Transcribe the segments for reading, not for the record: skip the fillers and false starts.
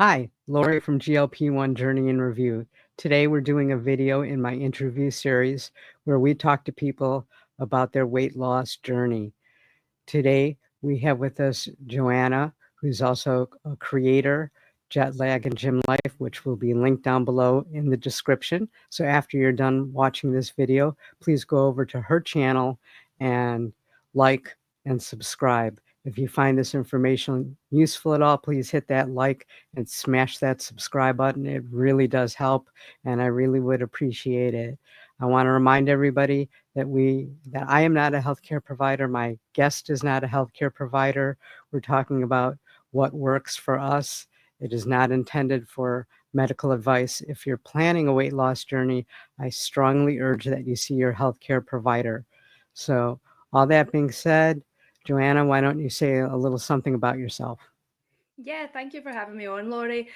Hi, Lori from GLP-1 Journey in Review. Today we're doing a video in my interview series where we talk to people about their weight loss journey. Today we have with us Joanna, who's also a creator, Jet Lag and Gym Life, which will be linked down below in the description. So after you're done watching this video, please go over to her channel and like and subscribe. If you find this information useful at all, please hit that like and smash that subscribe button. It really does help, and I really would appreciate it. I want to remind everybody that I am not a healthcare provider. My guest is not a healthcare provider. We're talking about what works for us. It is not intended for medical advice. If you're planning a weight loss journey, I strongly urge that you see your healthcare provider. So, all that being said, Joanna, why don't you say a little something about yourself? Yeah, thank you for having me on, Laurie.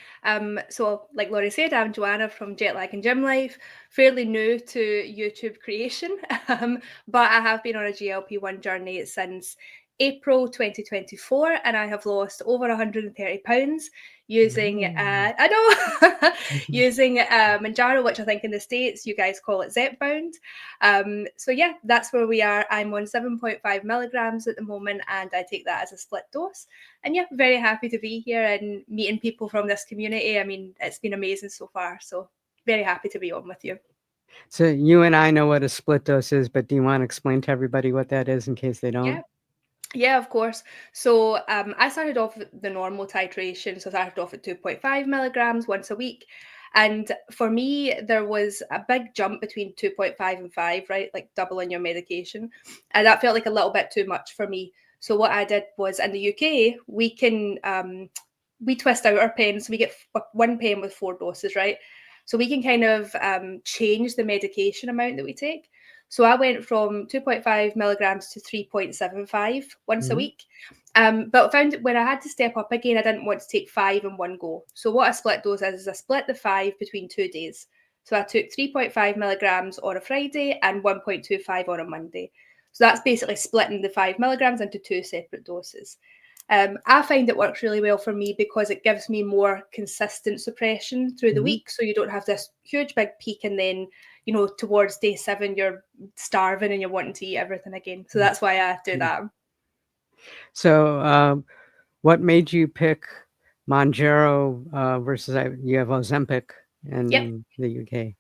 So like Laurie said, I'm Joanna from Jet Lag and Gym Life, fairly new to YouTube creation, but I have been on a GLP-1 journey since April 2024, and I have lost over 130 pounds using, Mm. I know, using Manjaro, which I think in the States you guys call it Zepbound. So yeah, that's where we are. I'm on 7.5 milligrams at the moment, and I take that as a split dose. And yeah, very happy to be here and meeting people from this community. I mean, it's been amazing so far. So very happy to be on with you. So you and I know what a split dose is, but do you want to explain to everybody what that is in case they don't? Yeah. Yeah, of course. So I started off with the normal titration. So I started off at 2.5 milligrams once a week. And for me, there was a big jump between 2.5 and 5, right? Like doubling your medication. And that felt like a little bit too much for me. So what I did was in the UK, we twist out our pens. We get one pen with 4 doses, right? So we can kind of change the medication amount that we take. So I went from 2.5 milligrams to 3.75 once a Mhm. week. But I found when I had to step up again, I didn't want to take 5 in one go. So what a split dose is I split the 5 between 2 days. So I took 3.5 milligrams on a Friday and 1.25 on a Monday. So that's basically splitting the 5 milligrams into 2 separate doses. I find it works really well for me because it gives me more consistent suppression through the Mhm. week. So you don't have this huge big peak and then, towards day 7, you're starving and you're wanting to eat everything again. So that's why I do Mhm. that. So, what made you pick Monjaro versus you have Ozempic Yep. in the UK?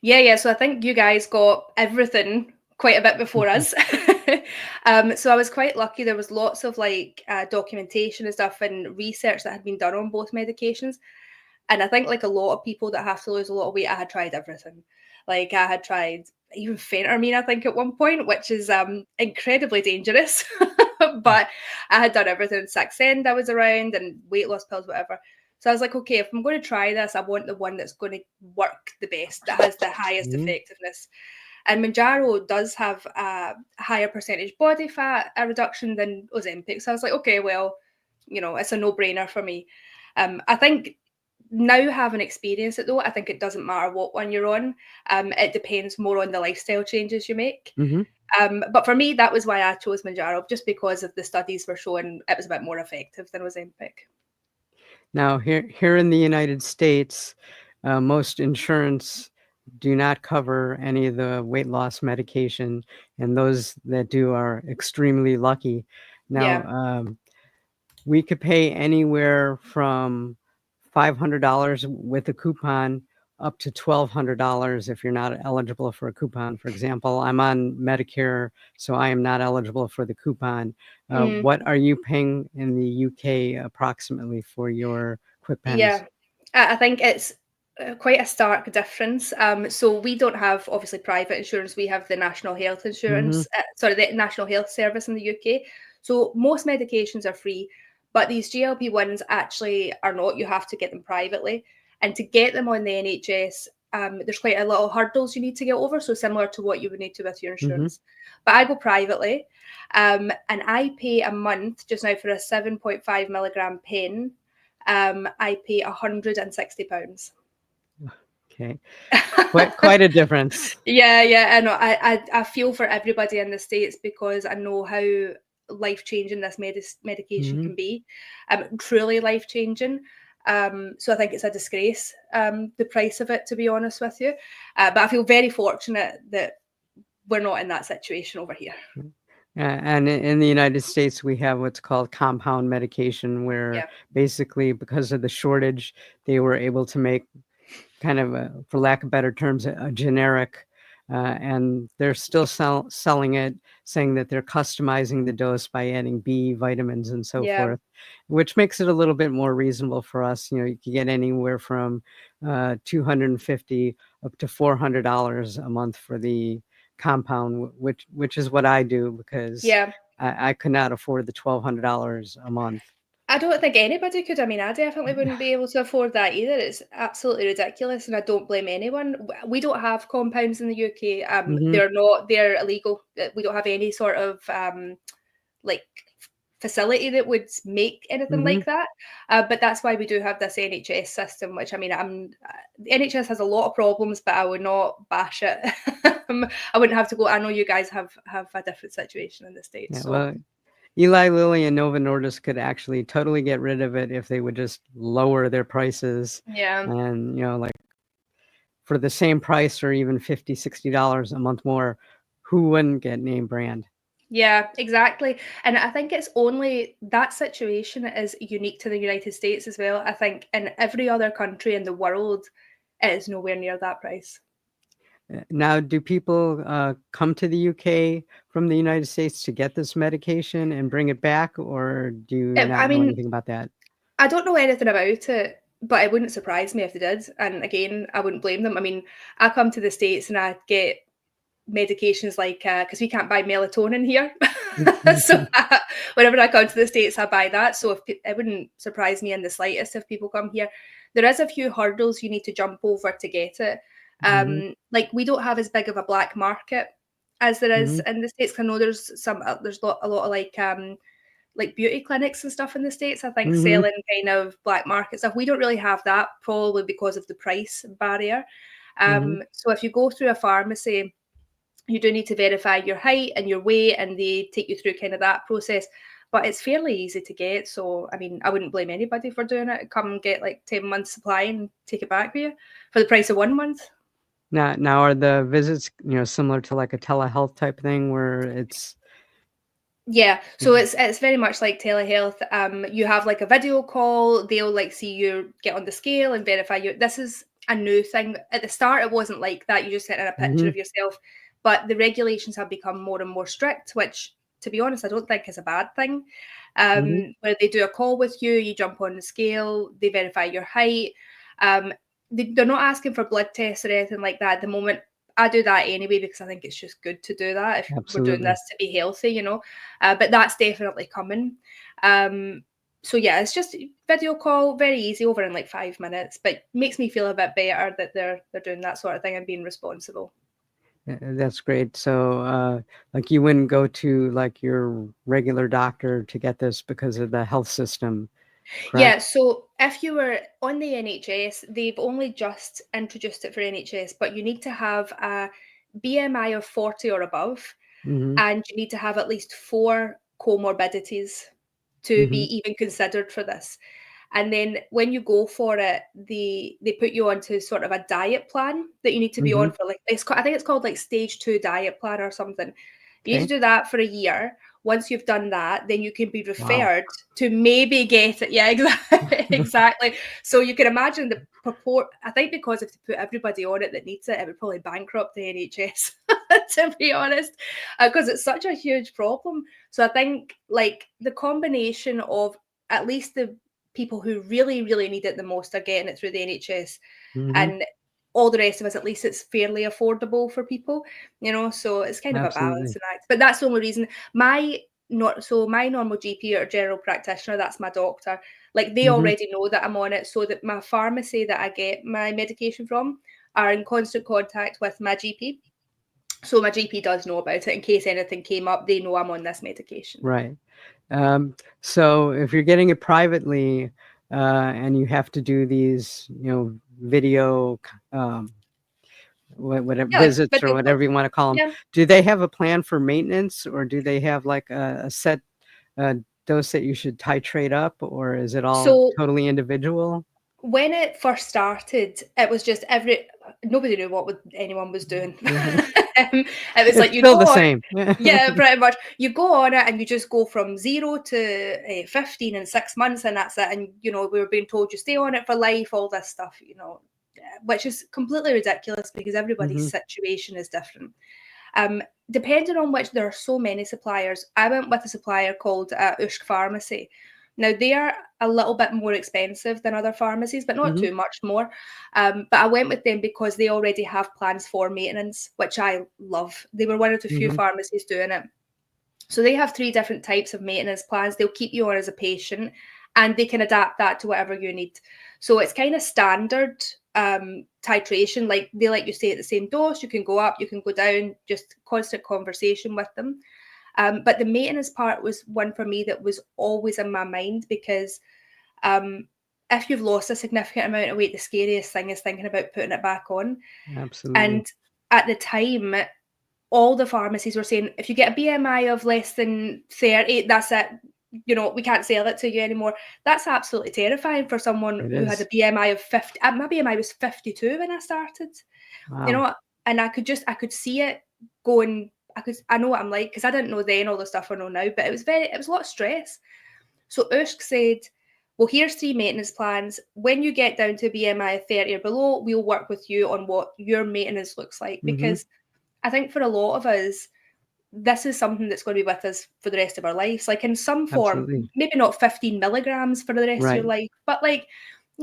Yeah. So I think you guys got everything quite a bit before Mhm. us. So I was quite lucky. There was lots of like documentation and stuff and research that had been done on both medications. And I think like a lot of people that have to lose a lot of weight, I had tried everything. Like I had tried even phentermine, I think, at one point, which is incredibly dangerous. But I had done everything. Saxenda was around and weight loss pills, whatever. So I was like, okay, if I'm going to try this, I want the one that's going to work the best, that has the highest Mhm. effectiveness. And Manjaro does have a higher percentage body fat reduction than Ozempic. So I was like, okay, well, it's a no-brainer for me. I think now having experienced it though, I think it doesn't matter what one you're on. It depends more on the lifestyle changes you make. Mhm. But for me, that was why I chose Manjaro, just because of the studies were showing it was a bit more effective than Ozempic. Now, here in the United States, most insurance do not cover any of the weight loss medication, and those that do are extremely lucky. Now, Yeah. we could pay anywhere from $500 with a coupon up to $1,200 if you're not eligible for a coupon. For example, I'm on Medicare, so I am not eligible for the coupon. Mm, What are you paying in the UK approximately for your quick pens? yeah. I think it's quite a stark difference. So we don't have obviously private insurance. We have the National Health Mhm. Insurance, the National Health Service in the UK. So most medications are free, but these GLP-1s actually are not. You have to get them privately, and to get them on the NHS, there's quite a lot of hurdles you need to get over. So similar to what you would need to with your Mhm. insurance. But I go privately, and I pay a month just now for a 7.5 milligram pen. I pay £160. Okay. Quite a difference. Yeah, I know. I feel for everybody in the States because I know how life changing this medication Mhm. can be. Truly life changing. So I think it's a disgrace, the price of it, to be honest with you. But I feel very fortunate that we're not in that situation over here. And in the United States, we have what's called compound medication, where Yeah. basically because of the shortage, they were able to make kind of, for lack of better terms, a generic, and they're still selling it, saying that they're customizing the dose by adding B vitamins and so Yeah. forth, which makes it a little bit more reasonable for us. You know, you can get anywhere from 250 up to $400 a month for the compound, which is what I do because Yeah. I could not afford the $1,200 a month. I don't think anybody could. I mean, I definitely wouldn't be able to afford that either. It's absolutely ridiculous, and I don't blame anyone. We don't have compounds in the UK. Hmm. They're illegal. We don't have any sort of like facility that would make anything Hmm. like that. But that's why we do have this NHS system, which I mean, the NHS has a lot of problems, but I would not bash it. I wouldn't have to go. I know you guys have a different situation in the Yeah, states, so well, Eli Lilly and Novo Nordisk could actually totally get rid of it if they would just lower their prices, yeah. and, like for the same price or even 50, $60 a month more, who wouldn't get name brand? Yeah, exactly. And I think it's only that situation is unique to the United States as well. I think in every other country in the world, it is nowhere near that price. Now, do people come to the UK from the United States to get this medication and bring it back, or do you I not know mean, anything about that? I don't know anything about it, but it wouldn't surprise me if they did. And again, I wouldn't blame them. I mean, I come to the States and I get medications like because we can't buy melatonin here. So whenever I come to the States, I buy that. So it wouldn't surprise me in the slightest if people come here. There is a few hurdles you need to jump over to get it. Hmm. Like we don't have as big of a black market as there is Hmm. in the States. I know there's a lot of like beauty clinics and stuff in the States, I think, Hmm. selling kind of black market stuff. We don't really have that, probably because of the price barrier. Hmm. So if you go through a pharmacy, you do need to verify your height and your weight, and they take you through kind of that process. But it's fairly easy to get. So, I mean, I wouldn't blame anybody for doing it. Come and get like 10 months supply and take it back with you for the price of 1 month. Now, are the visits, similar to like a telehealth type thing where it's Yeah, so it's very much like telehealth. You have like a video call. They'll like see you get on the scale and verify you. This is a new thing. At the start, it wasn't like that. You just sent in a picture Mhm, of yourself, but the regulations have become more and more strict. Which, to be honest, I don't think is a bad thing. mhm, Where they do a call with you, you jump on the scale, they verify your height. Um, they're not asking for blood tests or anything like that at the moment. I do that anyway because I think it's just good to do that if we're doing absolutely. this to be healthy, but that's definitely coming. Um, so yeah, it's just video call, very easy, over in like 5 minutes, but makes me feel a bit better that they're doing that sort of thing and being responsible. That's great. So, like, you wouldn't go to, like, your regular doctor to get this because of the health system, correct? Yeah, so if you were on the NHS, they've only just introduced it for NHS, but you need to have a BMI of 40 or above, Mhm, and you need to have at least four comorbidities to be mhm, even considered for this. And then when you go for it, they put you onto sort of a diet plan that you need to be mhm, on for like I think it's called like stage 2 diet plan or something. You need to okay. do that for a year. Once you've done that, then you can be Wow. referred to maybe get it. Yeah, exactly. Exactly. So you can imagine the purport. I think because if they put everybody on it that needs it, it would probably bankrupt the NHS, to be honest, because it's such a huge problem. So I think like the combination of at least the people who really, really need it the most are getting it through the NHS, Mhm, and all the rest of us, at least it's fairly affordable for people. So it's kind of a absolutely. balancing act. But that's the only reason my normal GP or general practitioner, that's my doctor, like they Mhm. already know that I'm on it, so that my pharmacy that I get my medication from are in constant contact with my GP. So my GP does know about it in case anything came up. They know I'm on this medication. Right. So if you're getting it privately, and you have to do these, video, whatever Yeah, like visits or video calls. whatever you wanna call them, Yeah. do they have a plan for maintenance, or do they have, like, a set, dose that you should titrate up, or is it all So totally individual? When it first started, it was just nobody knew what anyone was doing. Yeah. It was It's like you still go the on. same. Yeah, pretty much. You go on it and you just go from 0 to 15 in 6 months, and that's it. And, we were being told you stay on it for life, all this stuff, which is completely ridiculous because everybody's Mhm, situation is different. Um, Depending on which, there are so many suppliers. I went with a supplier called Ushk Pharmacy. Now, they are a little bit more expensive than other pharmacies, but not mhm, too much more. But I went with them because they already have plans for maintenance, which I love. They were one of the few mhm, pharmacies doing it. So they have 3 different types of maintenance plans. They'll keep you on as a patient, and they can adapt that to whatever you need. So it's kind of standard titration. Like they let you stay at the same dose. You can go up, you can go down, just constant conversation with them. But the maintenance part was one for me that was always in my mind because um, if you've lost a significant amount of weight, the scariest thing is thinking about putting it back on. absolutely. And at the time, all the pharmacies were saying if you get a BMI of less than 30, that's it. We can't sell it to you anymore. That's absolutely terrifying for someone It who had a is. BMI of 50. My BMI was 52 when I started, you Wow. know, and I could see it going. I know what I'm like because I didn't know then all the stuff I know now, but it was a lot of stress. So Ushk said, well, here's 3 maintenance plans. When you get down to a BMI of 30 or below, we'll work with you on what your maintenance looks like Mhm, because I think for a lot of us, this is something that's going to be with us for the rest of our lives. Like in some form, absolutely. maybe not 15 milligrams for the rest of your Right. life, but like,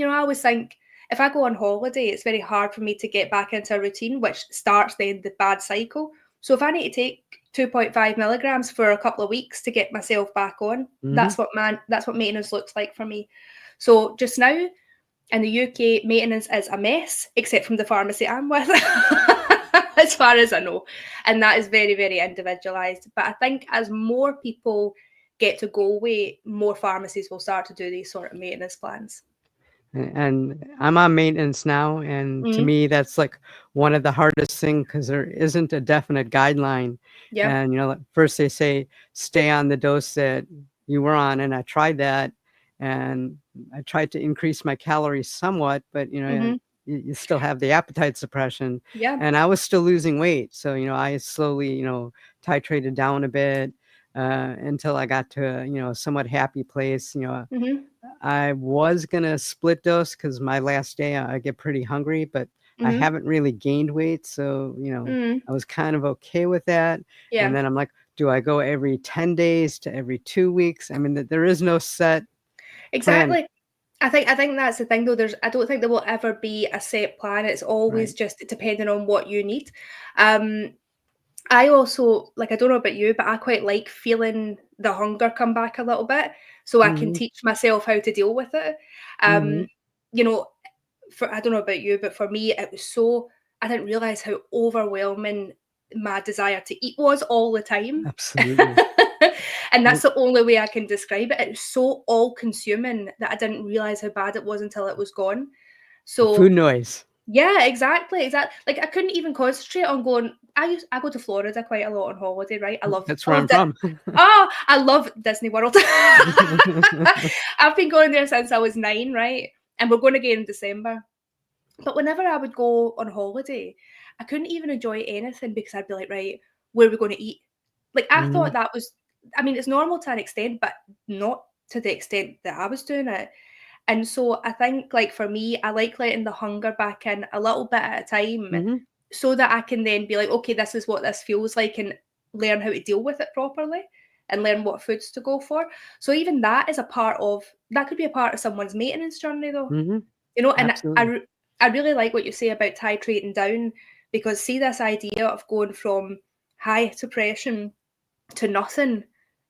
I always think if I go on holiday, it's very hard for me to get back into a routine, which starts then the bad cycle. So if I need to take 2.5 milligrams for a couple of weeks to get myself back on, Mhm, that's what maintenance looks like for me. So just now in the UK, maintenance is a mess, except from the pharmacy I'm with, as far as I know. And that is very, very individualised. But I think as more people get to go away, more pharmacies will start to do these sort of maintenance plans. and I'm on maintenance now, and to Mm, me, that's, like, one of the hardest thing because there isn't a definite guideline, yeah. and, like, first they say, "Stay on the dose that you were on," and I tried that, and I tried to increase my calories somewhat, but, Hmm. you still have the appetite suppression, Yeah. and I was still losing weight, so, I slowly, titrated down a bit, until I got to a somewhat happy place. Hmm. I was gonna split dose because my last day, I get pretty hungry, but I Hmm. haven't really gained weight, so, Mm, I was kind of okay with that, and yeah. then I'm like, "Do I go every 10 days to every 2 weeks?" I mean, there is no set plan. Exactly. I think that's the thing though. I don't think there will ever be a set plan. It's always Right. just depending on what you need. Um, I also like I don't know about you, but I quite like feeling the hunger come back a little bit so I can Mhm, teach myself how to deal with it. mhm. Um, you know, for I don't know about you, but for me it was so I didn't realize how overwhelming my desire to eat was all the time. Absolutely. And that's Well, the only way I can describe it. It was so all consuming that I didn't realize how bad it was until it was gone. the food So noise. yeah, exactly, Like, I couldn't even concentrate on going I go to Florida quite a lot on holiday, right? That's where I'm from. I love Disney World. I've been going there since I was 9, right? And we're going again in December. But whenever I would go on holiday, I couldn't even enjoy anything because I'd be like, "Right, where are we gonna eat?" Like, I thought Mhm, that was I mean, it's normal to an extent, but not to the extent that I was doing it. And so I think, like, for me, I like letting the hunger back in a little bit at a time mhm, so that I can then be like, okay, this is what this feels like and learn how to deal with it properly and learn what foods to go for. So even that is a part of that could be a part of someone's maintenance journey though. mhm. And Absolutely. I really like what you say about titrating down because see this idea of going from high suppression to nothing,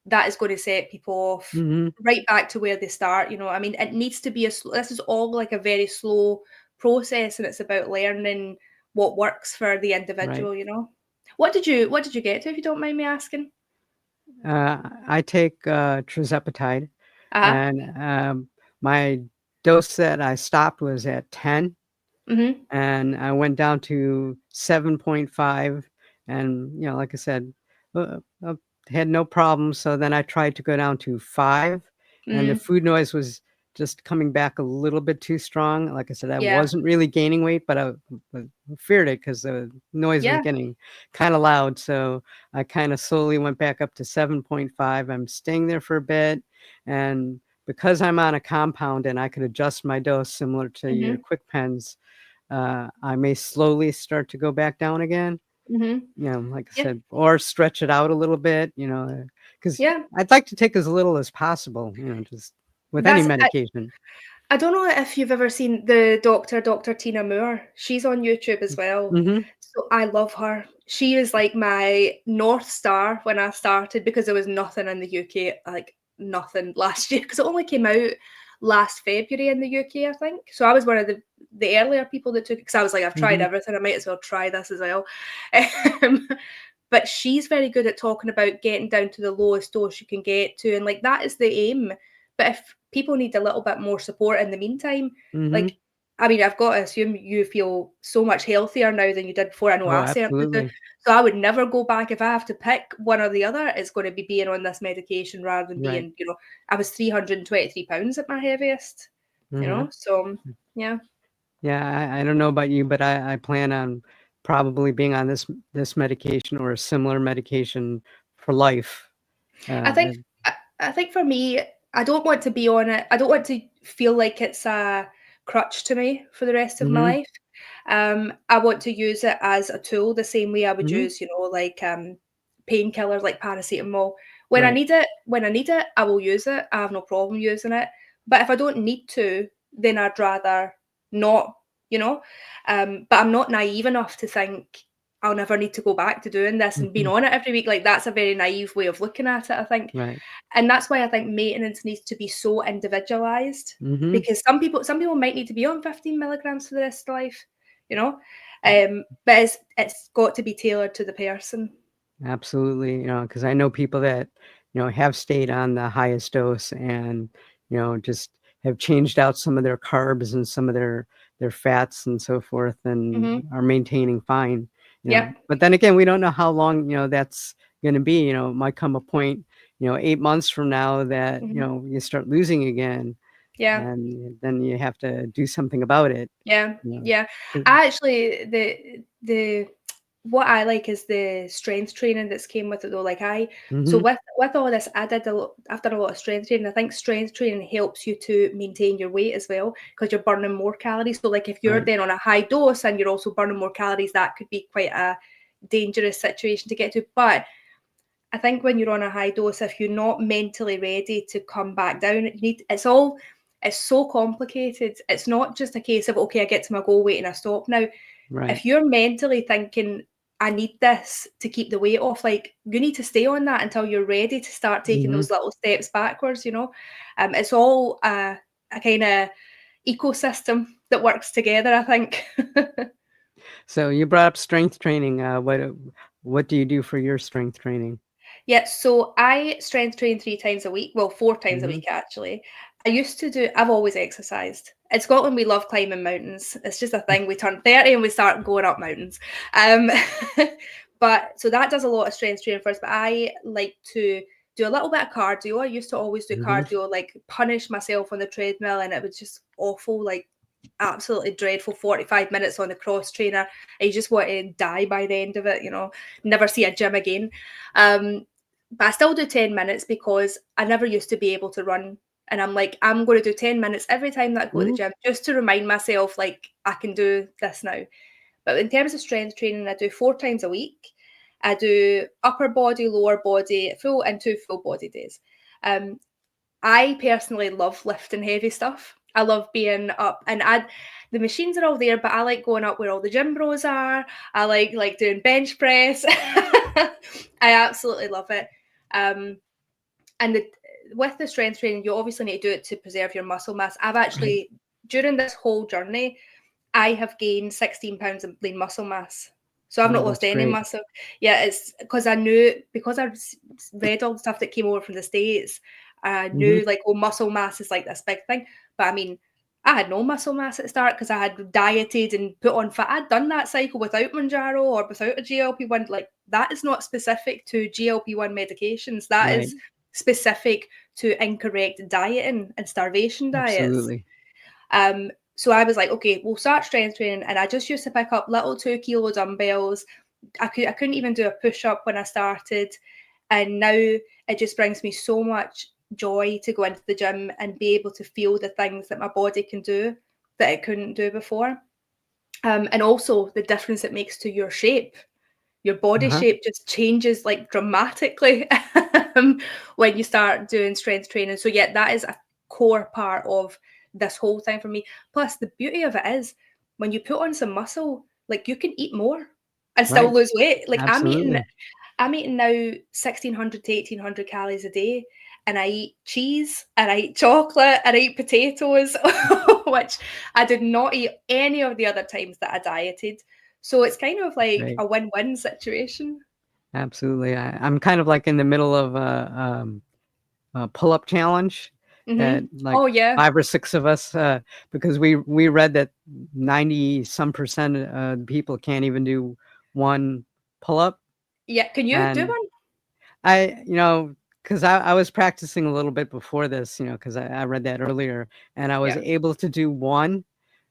that is going to set people off Mhm. right back to where they start. I mean, it needs to be this is all like a very slow process, and it's about learning what works for the Right. individual. What did you get to, if you don't mind me asking? I take, tirzepatide, Uh-huh. and, my dose that I stopped was at 10, Mhm. and I went down to 7.5, and, like I said, had no problems, so then I tried to go down to 5, and the Mm. food noise was just coming back a little bit too strong. Like I said, I Yeah. wasn't really gaining weight, but I feared it because the noise was Yeah. getting kind of loud. So I kind of slowly went back up to 7.5. I'm staying there for a bit. And because I'm on a compound and I could adjust my dose similar to your Mhm. quick pens, I may slowly start to go back down again. Mhm. Like I Yeah. said, or stretch it out a little bit, because Yeah. I'd like to take as little as possible, just with any That's medication. I don't know if you've ever seen the Dr. Tina Moore. She's on YouTube as well. Mhm, So I love her. She is like my North Star when I started because there was nothing in the UK, like nothing last year, because it only came out last February in the UK, I think. So I was one of the earlier people that took it because I was like, I've tried mhm, everything. I might as well try this as well. Um, but she's very good at talking about getting down to the lowest dose you can get to, and like that is the aim. But if people need a little bit more support in the meantime, mhm. like, I mean, I've got to assume you feel so much healthier now than you did before. I know Oh, I certainly do. absolutely. So I would never go back if I have to pick one or the other. It's going to be being on this medication rather than Right. being, I was 323 pounds at my heaviest, Mhm. So yeah, Yeah, I don't know about you, but I plan on probably being on this medication or a similar medication for life. I think And I think for me, I don't want to be on it. I don't want to feel like it's a crutch to me for the rest of my mhm, life. I want to use it as a tool the same way I would mhm, use, like painkillers like paracetamol. right, When I need it, I will use it. I have no problem using it. But if I don't need to, then I'd rather not, you know. But I'm not naive enough to think I'll never need to go back to doing this and being mhm, on it every week. Like that's a very naive way of looking at it, I think. right, And that's why I think maintenance needs to be so individualized mhm. because some people might need to be on 15 milligrams for the rest of their life, you know? But it's got to be tailored to the person. Absolutely, because I know people that, have stayed on the highest dose and, just have changed out some of their carbs and some of their fats and so forth and Mhm. are maintaining fine. Yep. But then again, we don't know how long, that's gonna be, it might come a point, 8 months from now that, Mhm. you start losing again, Yeah. and then you have to do something about it, Yeah. you know? Yeah. 'Cause I actually the what I like is the strength training that's came with it though. Like so Mhm, with all this, I've done a lot of strength training. I think strength training helps you to maintain your weight as well because you're burning more calories. So like if you're right, then on a high dose and you're also burning more calories, that could be quite a dangerous situation to get to. But I think when you're on a high dose, if you're not mentally ready to come back down, it's so complicated. It's not just a case of okay, I get to my goal weight and I stop now. right, If you're mentally thinking, I need this to keep the weight off, like you need to stay on that until you're ready to start taking mhm. those little steps backwards. It's all a kind of ecosystem that works together, I think. So you brought up strength training. What do you do for your strength training? Yeah, so I strength train 3 times a week, well, 4 times a Mhm. week actually. I've always exercised. In Scotland, we love climbing mountains. It's just a thing. We turn 30 and we start going up mountains. Um, but so that does a lot of strength training first, but I like to do a little bit of cardio. I used to always do Mhm. cardio, like punish myself on the treadmill, and it was just awful, like absolutely dreadful 45 minutes on the cross trainer. And you just want to die by the end of it, never see a gym again. Um, but I still do 10 minutes because I never used to be able to run. And I'm like, I'm going to do 10 minutes every time that I go to the Mhm. gym just to remind myself, like, I can do this now. But in terms of strength training, I do 4 times a week. I do upper body, lower body, full and 2 full body days. Um, I personally love lifting heavy stuff. I love being up and the machines are all there, but I like going up where all the gym bros are. I like doing bench press. I absolutely love it. Um, and with the strength training, you obviously need to do it to preserve your muscle mass. I've Right. actually during this whole journey, I have gained 16 pounds of lean muscle mass. So I've Oh, not lost that's any great. muscle. Yeah, it's because I knew because I read all the stuff that came over from the States, I Mhm. knew like, oh, muscle mass is like this big thing. But I mean, I had no muscle mass at the start because I had dieted and put on fat. I'd done that cycle without Manjaro or without a GLP-1. Like that is not specific to GLP-1 medications. That Right. is specific to incorrect dieting and starvation diets. Absolutely. So I was like, okay, we'll start strength training, and I just used to pick up little 2 kilo dumbbells. I couldn't even do a push up when I started, and now it just brings me so much joy to go into the gym and be able to feel the things that my body can do that it couldn't do before. And also the difference it makes to your shape. Your body Uh-huh. shape just changes like dramatically when you start doing strength training. So yeah, that is a core part of this whole thing for me. Plus, the beauty of it is when you put on some muscle, like you can eat more and still Right. lose weight. Like Absolutely. I'm eating now 1,600 to 1,800 calories a day, and I eat cheese, and I eat chocolate, and I eat potatoes, which I did not eat any of the other times that I dieted. So it's kind of like Right. a win-win situation. Absolutely. I'm kind of like in the middle of a pull-up challenge that like Oh yeah, 5 or 6 of us, because we read that 90 some percent of people can't even do one pull-up. yeah. Can you do And one? because I was practicing a little bit before this, because I read that earlier, and I was Yeah. able to do one,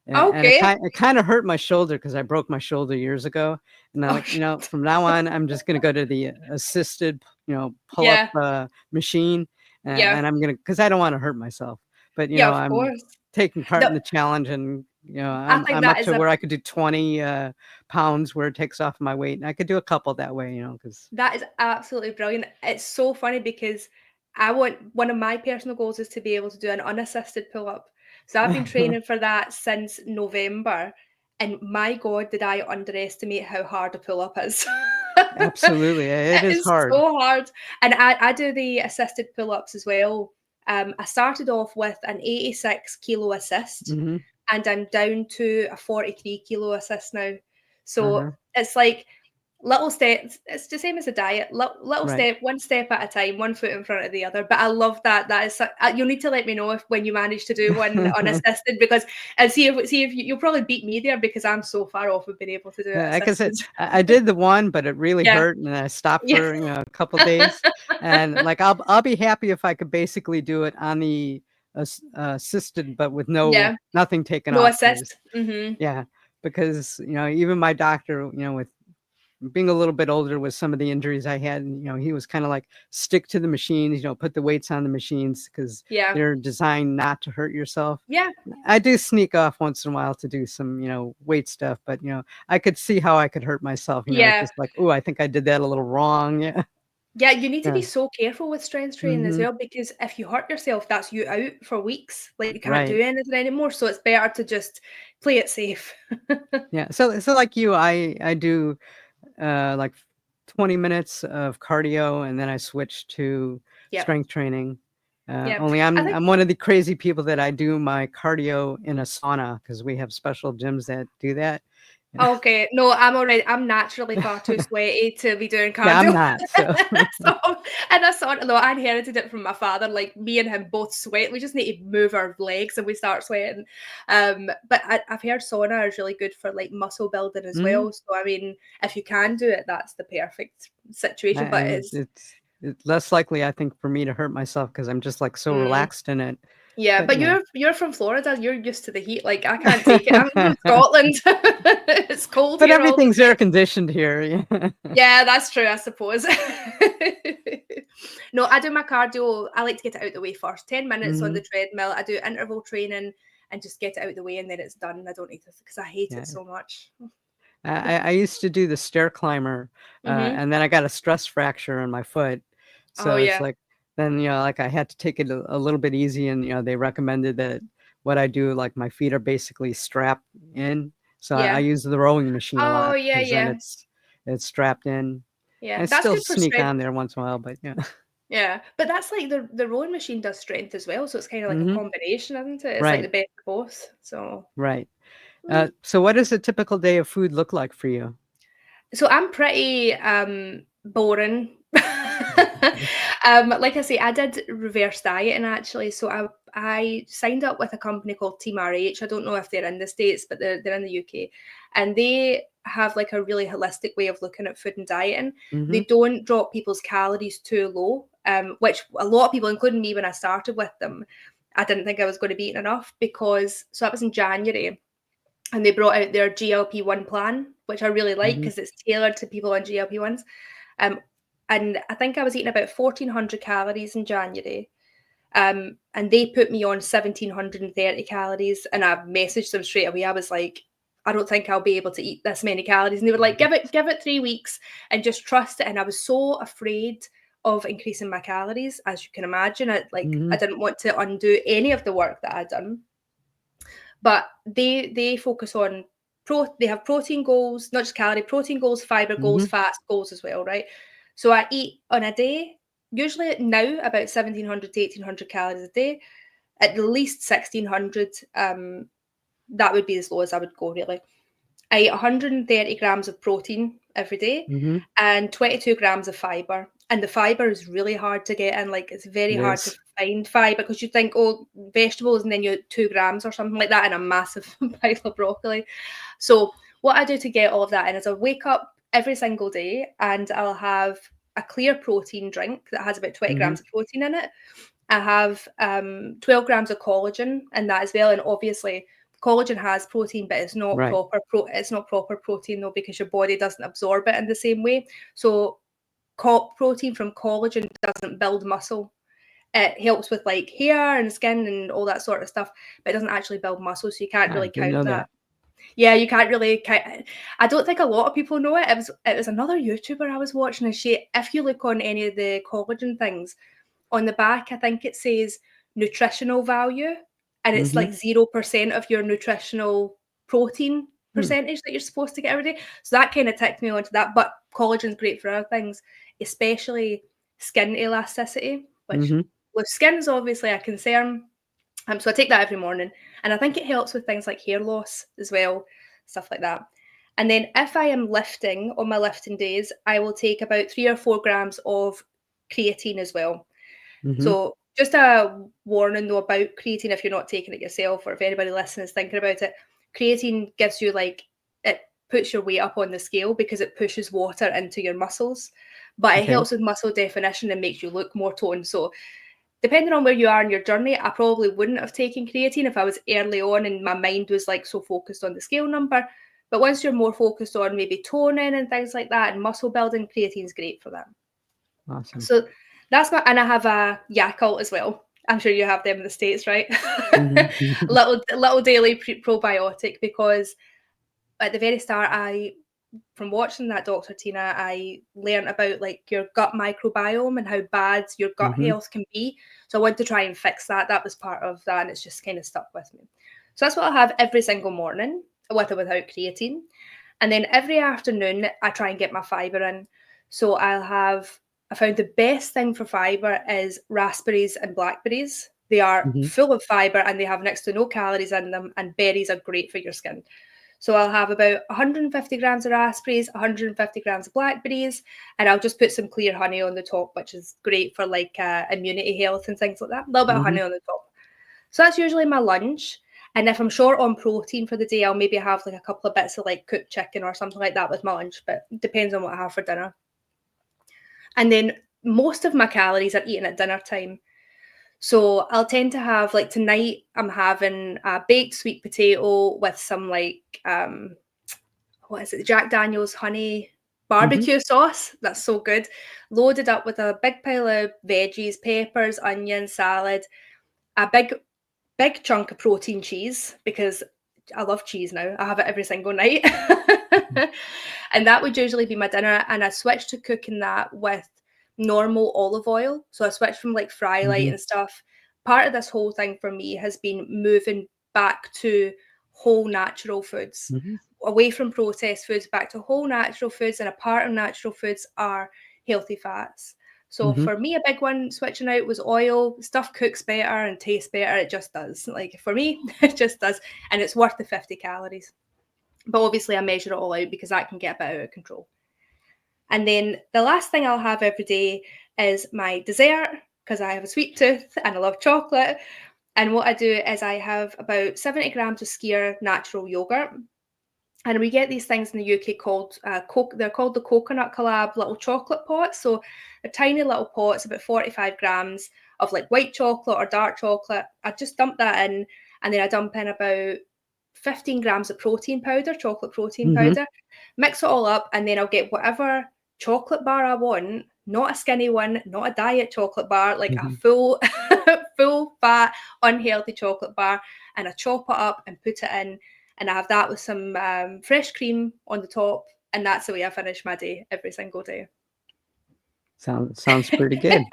and Okay. it kinda hurt my shoulder because I broke my shoulder years ago, and I'm Oh like, shit. from now on, I'm just gonna go to the assisted, pull-up, Yeah. machine, Yeah. and I'm gonna, because I don't wanna hurt myself, but, Yeah. Of I'm course. taking part in No, the challenge, and, I I'm think I'm that up is to a where I could do 20, pounds where it takes off my weight, and I could do a couple that way, because That is absolutely brilliant. It's so funny because I want one of my personal goals is to be able to do an unassisted pull up. So I've been training for that since November, and my God, did I underestimate how hard a pull up is? Absolutely, it It is is hard. so hard. And I do the assisted pull ups as well. I started off with an 86 kilo assist, Mhm. and I'm down to a 43 kilo assist now. So Uh-huh. it's like little steps. It's the same as a diet. Little Right. step, one step at a time, one foot in front of the other. But I love that. That is, you'll need to let me know if when you manage to do one unassisted, because and see if you'll probably beat me there because I'm so far off of being able to do it Yeah, like I said, assisted. I did the one, but it really Yeah, hurt, and I stopped yeah, for, a couple days, and, like, I'll be happy if I could basically do it on the assisted, but with yeah. nothing taken No off, assist. Mhm. yeah, because, even my doctor, with being a little bit older with some of the injuries I had, and, he was kinda like, "Stick to the machines, put the weights on the machines because 'cause Yeah, they're designed not to hurt yourself." yeah. I do sneak off once in a while to do some, weight stuff, but, I could see how I could hurt myself, it's Yeah. just like, "Oh, I think I did that a little wrong." Yeah. Yeah, you need to be Yeah. so careful with strength training as Mhm. well, because if you hurt yourself, that's you out for weeks. Like, you can't Right. do anything anymore, so it's better to just play it safe. Yeah. So like you, I do, like 20 minutes of cardio, and then I switch to Yep, strength training. yep. Only I I'm think I'm one of the crazy people that I do my cardio in a sauna because we have special gyms that do that. okay, no, I'm naturally far too sweaty to be doing Yeah, I'm cardio. not, so So and I saw it though, I inherited it from my father, like, me and him both sweat, we just need to move our legs and we start sweating. But I've heard sauna is really good for, like, muscle building as mhm. well, so, I mean, if you can do it, that's the perfect situation, but And it's it's less likely, I think, for me to hurt myself because 'cause I'm just, like, so mm. relaxed in it. Yeah, But, but you're from Florida, you're used to the heat, like, I can't take it. I'm from Scotland. It's cold but here all the everything's air time. conditioned here, yeah. Yeah, that's true, I suppose. No, I do my cardio. I like to get it out the way first. 10 minutes on the Mhm. treadmill. I do interval training and just get it out the way, and then it's done. I don't need to, because I hate it Yeah. so much. I used to do the stair climber, Mhm. and then I got a stress fracture in my foot. Oh, So it's yeah. like then, like, I had to take it a little bit easy, and, they recommended that what I do, like, my feet are basically strapped in. So I Yeah. use the rowing machine a Oh, lot yeah, because then yeah. it's strapped in. Yeah. I That's still good for sneak strength. on there once in a while, but yeah. Yeah. But that's like the rowing machine does strength as well, so it's kinda like a Mhm. combination, isn't it? It's like the Right, best of both. So, right. mm. So what does a typical day of food look like for you? So I'm pretty boring. Like I say, I did reverse dieting actually. So I signed up with a company called Team RH. I don't know if they're in the States, but they're in the UK. And they have like a really holistic way of looking at food and dieting. They Mhm. don't drop people's calories too low. which a lot of people, including me when I started with them, I didn't think I was going to be eating enough because, so that was in January, and they brought out their GLP-1 plan, which I really like because it's tailored to people on GLP-1s. And I think I was eating about 1,400 calories in January. And they put me on 1,730 calories, and I messaged them straight away. I was like, I don't think I'll be able to eat this many calories. And they were like, give it 3 weeks and just trust it. And I was so afraid of increasing my calories, as you can imagine. I didn't want to undo any of the work that I'd done. But they focus on they have protein goals, not just calorie, protein goals, fiber goals, fat goals as well, right? So I eat on a day, usually now about 1,700 to 1,800 calories a day, at least 1,600. That would be as low as I would go, really. I eat 130 grams of protein every day and 22 grams of fiber. And the fiber is really hard to get in. Like, it's very hard to find fiber because you think, oh, vegetables, and then you 2 grams or something like that in a massive pile of broccoli. So what I do to get all of that in is I wake up every single day and I'll have a clear protein drink that has about 20 grams of protein in it. I have 12 grams of collagen in that as well. And obviously, collagen has protein, but it's not it's not proper protein though, because your body doesn't absorb it in the same way. So protein from collagen doesn't build muscle. It helps with like hair and skin and all that sort of stuff, but it doesn't actually build muscle, so you can't really count that. Yeah, you can't really count. I don't think a lot of people know it. It was another YouTuber I was watching, and if you look on any of the collagen things, on the back, I think it says nutritional value, and it's like 0% of your nutritional protein percentage that you're supposed to get every day. So that kind of ticked me onto that. But collagen's great for other things, especially skin elasticity, which with skin is obviously a concern. So I take that every morning, and I think it helps with things like hair loss as well, stuff like that. And then if I am lifting on my lifting days, I will take about 3 or 4 grams of creatine as well. So just a warning though about creatine, if you're not taking it yourself, or if anybody listening is thinking about it, creatine gives you it puts your weight up on the scale because it pushes water into your muscles, but it helps with muscle definition and makes you look more toned. So depending on where you are in your journey, I probably wouldn't have taken creatine if I was early on and my mind was like so focused on the scale number. But once you're more focused on maybe toning and things like that and muscle building, creatine's great for that. Awesome. So that's and I have a Yakult as well. I'm sure you have them in the States, right? little daily probiotic, because at the very start, from watching that Dr. Tina, I learned about like your gut microbiome and how bad your gut health can be. So I wanted to try and fix that. That was part of that, and it's just kind of stuck with me. So that's what I have every single morning, with or without creatine. And then every afternoon, I try and get my fiber in. So I found the best thing for fiber is raspberries and blackberries. They are full of fiber and they have next to no calories in them, and berries are great for your skin. So I'll have about 150 grams of raspberries, 150 grams of blackberries, and I'll just put some clear honey on the top, which is great for like immunity health and things like that. A little bit of honey on the top. So that's usually my lunch. And if I'm short on protein for the day, I'll maybe have like a couple of bits of like cooked chicken or something like that with my lunch, but it depends on what I have for dinner. And then most of my calories are eaten at dinner time. So I'll tend to have, like tonight, I'm having a baked sweet potato with some like, what is it? Jack Daniel's honey barbecue sauce. That's so good. Loaded up with a big pile of veggies, peppers, onions, salad, a big chunk of protein cheese, because I love cheese now. I have it every single night. And that would usually be my dinner. And I switched to cooking that with normal olive oil. So I switched from like fry light and stuff. Part of this whole thing for me has been moving back to whole natural foods, away from processed foods, back to whole natural foods. And a part of natural foods are healthy fats. So for me, a big one switching out was oil. Stuff cooks better and tastes better. It just does. Like for me, it just does. And it's worth the 50 calories. But obviously I measure it all out because that can get a bit out of control. And then the last thing I'll have every day is my dessert, because I have a sweet tooth and I love chocolate. And what I do is I have about 70 grams of Skyr natural yogurt. And we get these things in the UK called they're called the coconut collab little chocolate pots. So they're tiny little pots, about 45 grams of like white chocolate or dark chocolate. I just dump that in, and then I dump in about 15 grams of protein powder, chocolate protein Mm-hmm. powder, mix it all up, and then I'll get whatever chocolate bar I want, not a skinny one, not a diet chocolate bar, like a Mm-hmm. full, full fat, unhealthy chocolate bar, and I chop it up and put it in, and I have that with some fresh cream on the top, and that's the way I finish my day every single day. Sounds pretty good.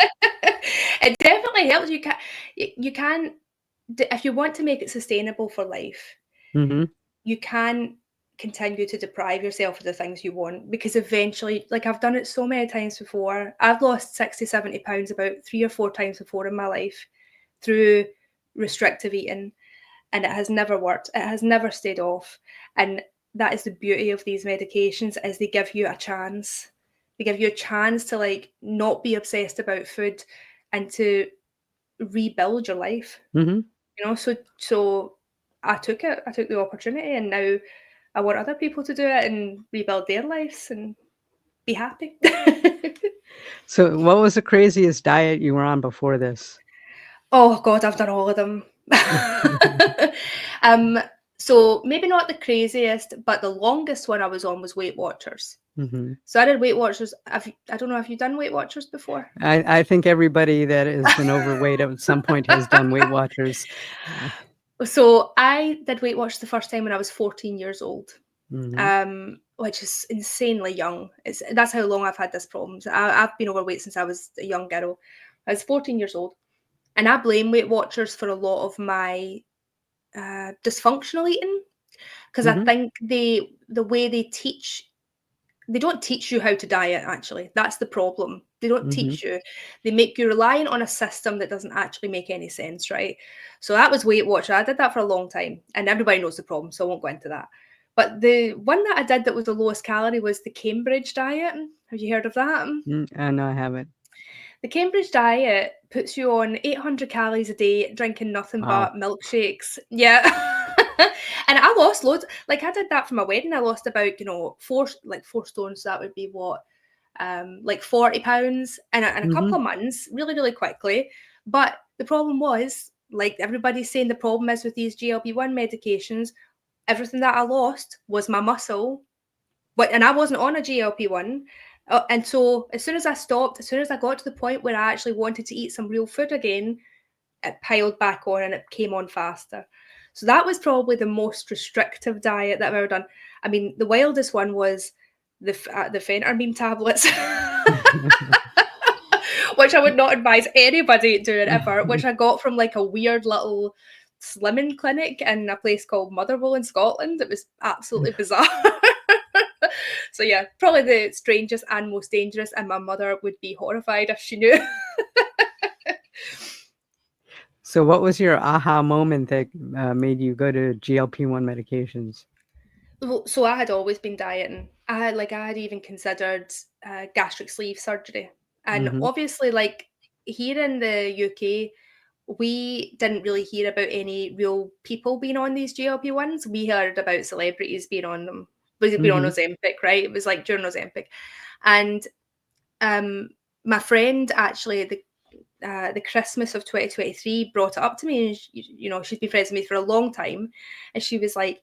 It definitely helps. You can if you want to make it sustainable for life, Mm-hmm. you can continue to deprive yourself of the things you want, because eventually, like I've done it so many times before, I've lost 60, 70 pounds about 3 or 4 times before in my life through restrictive eating, and it has never worked. It has never stayed off. And that is the beauty of these medications, is they give you a chance. They give you a chance to like not be obsessed about food and to rebuild your life. Mm-hmm. So I took it. I took the opportunity, and now I want other people to do it and rebuild their lives and be happy. So, what was the craziest diet you were on before this? Oh God, I've done all of them. um, so maybe not the craziest, but the longest one I was on was Weight Watchers. Mm-hmm. So I did Weight Watchers. I don't know if you've done Weight Watchers before. I think everybody that has been overweight at some point has done Weight Watchers. So I did Weight Watchers the first time when I was 14 years old. Mm-hmm. Which is insanely young. That's how long I've had this problem. So I've been overweight since I was a young girl. I was 14 years old, and I blame Weight Watchers for a lot of my dysfunctional eating, because I Mm-hmm. think the way they don't teach you how to diet. Actually, that's the problem. They don't Mm-hmm. teach you. They make you reliant on a system that doesn't actually make any sense, right? So that was Weight Watcher. I did that for a long time, and everybody knows the problem, so I won't go into that. But the one that I did that was the lowest calorie was the Cambridge diet. Have you heard of that? No, I haven't. The Cambridge diet puts you on 800 calories a day, drinking nothing Wow. but milkshakes. Yeah. And I lost loads. Like I did that for my wedding. I lost about, 4 stones. So that would be what? Like 40 pounds in a Mm-hmm. couple of months, really, really quickly. But the problem was, like everybody's saying, the problem is with these GLP-1 medications, everything that I lost was my muscle, and I wasn't on a GLP-1. And so as soon as I stopped, as soon as I got to the point where I actually wanted to eat some real food again, it piled back on and it came on faster. So that was probably the most restrictive diet that I've ever done. I mean, the wildest one was the phentermine tablets, which I would not advise anybody doing ever, which I got from like a weird little slimming clinic in a place called Motherwell in Scotland. It was absolutely bizarre. So yeah, probably the strangest and most dangerous, and my mother would be horrified if she knew. So, what was your aha moment that made you go to GLP-1 medications? So I had always been dieting. I had even considered gastric sleeve surgery, and Mm-hmm. obviously, like here in the UK, we didn't really hear about any real people being on these GLP-1s. We heard about celebrities being on them, being on Mm-hmm. Ozempic, right? It was like during Ozempic, and um, my friend actually the Christmas of 2023 brought it up to me, and she's been friends with me for a long time, and she was like,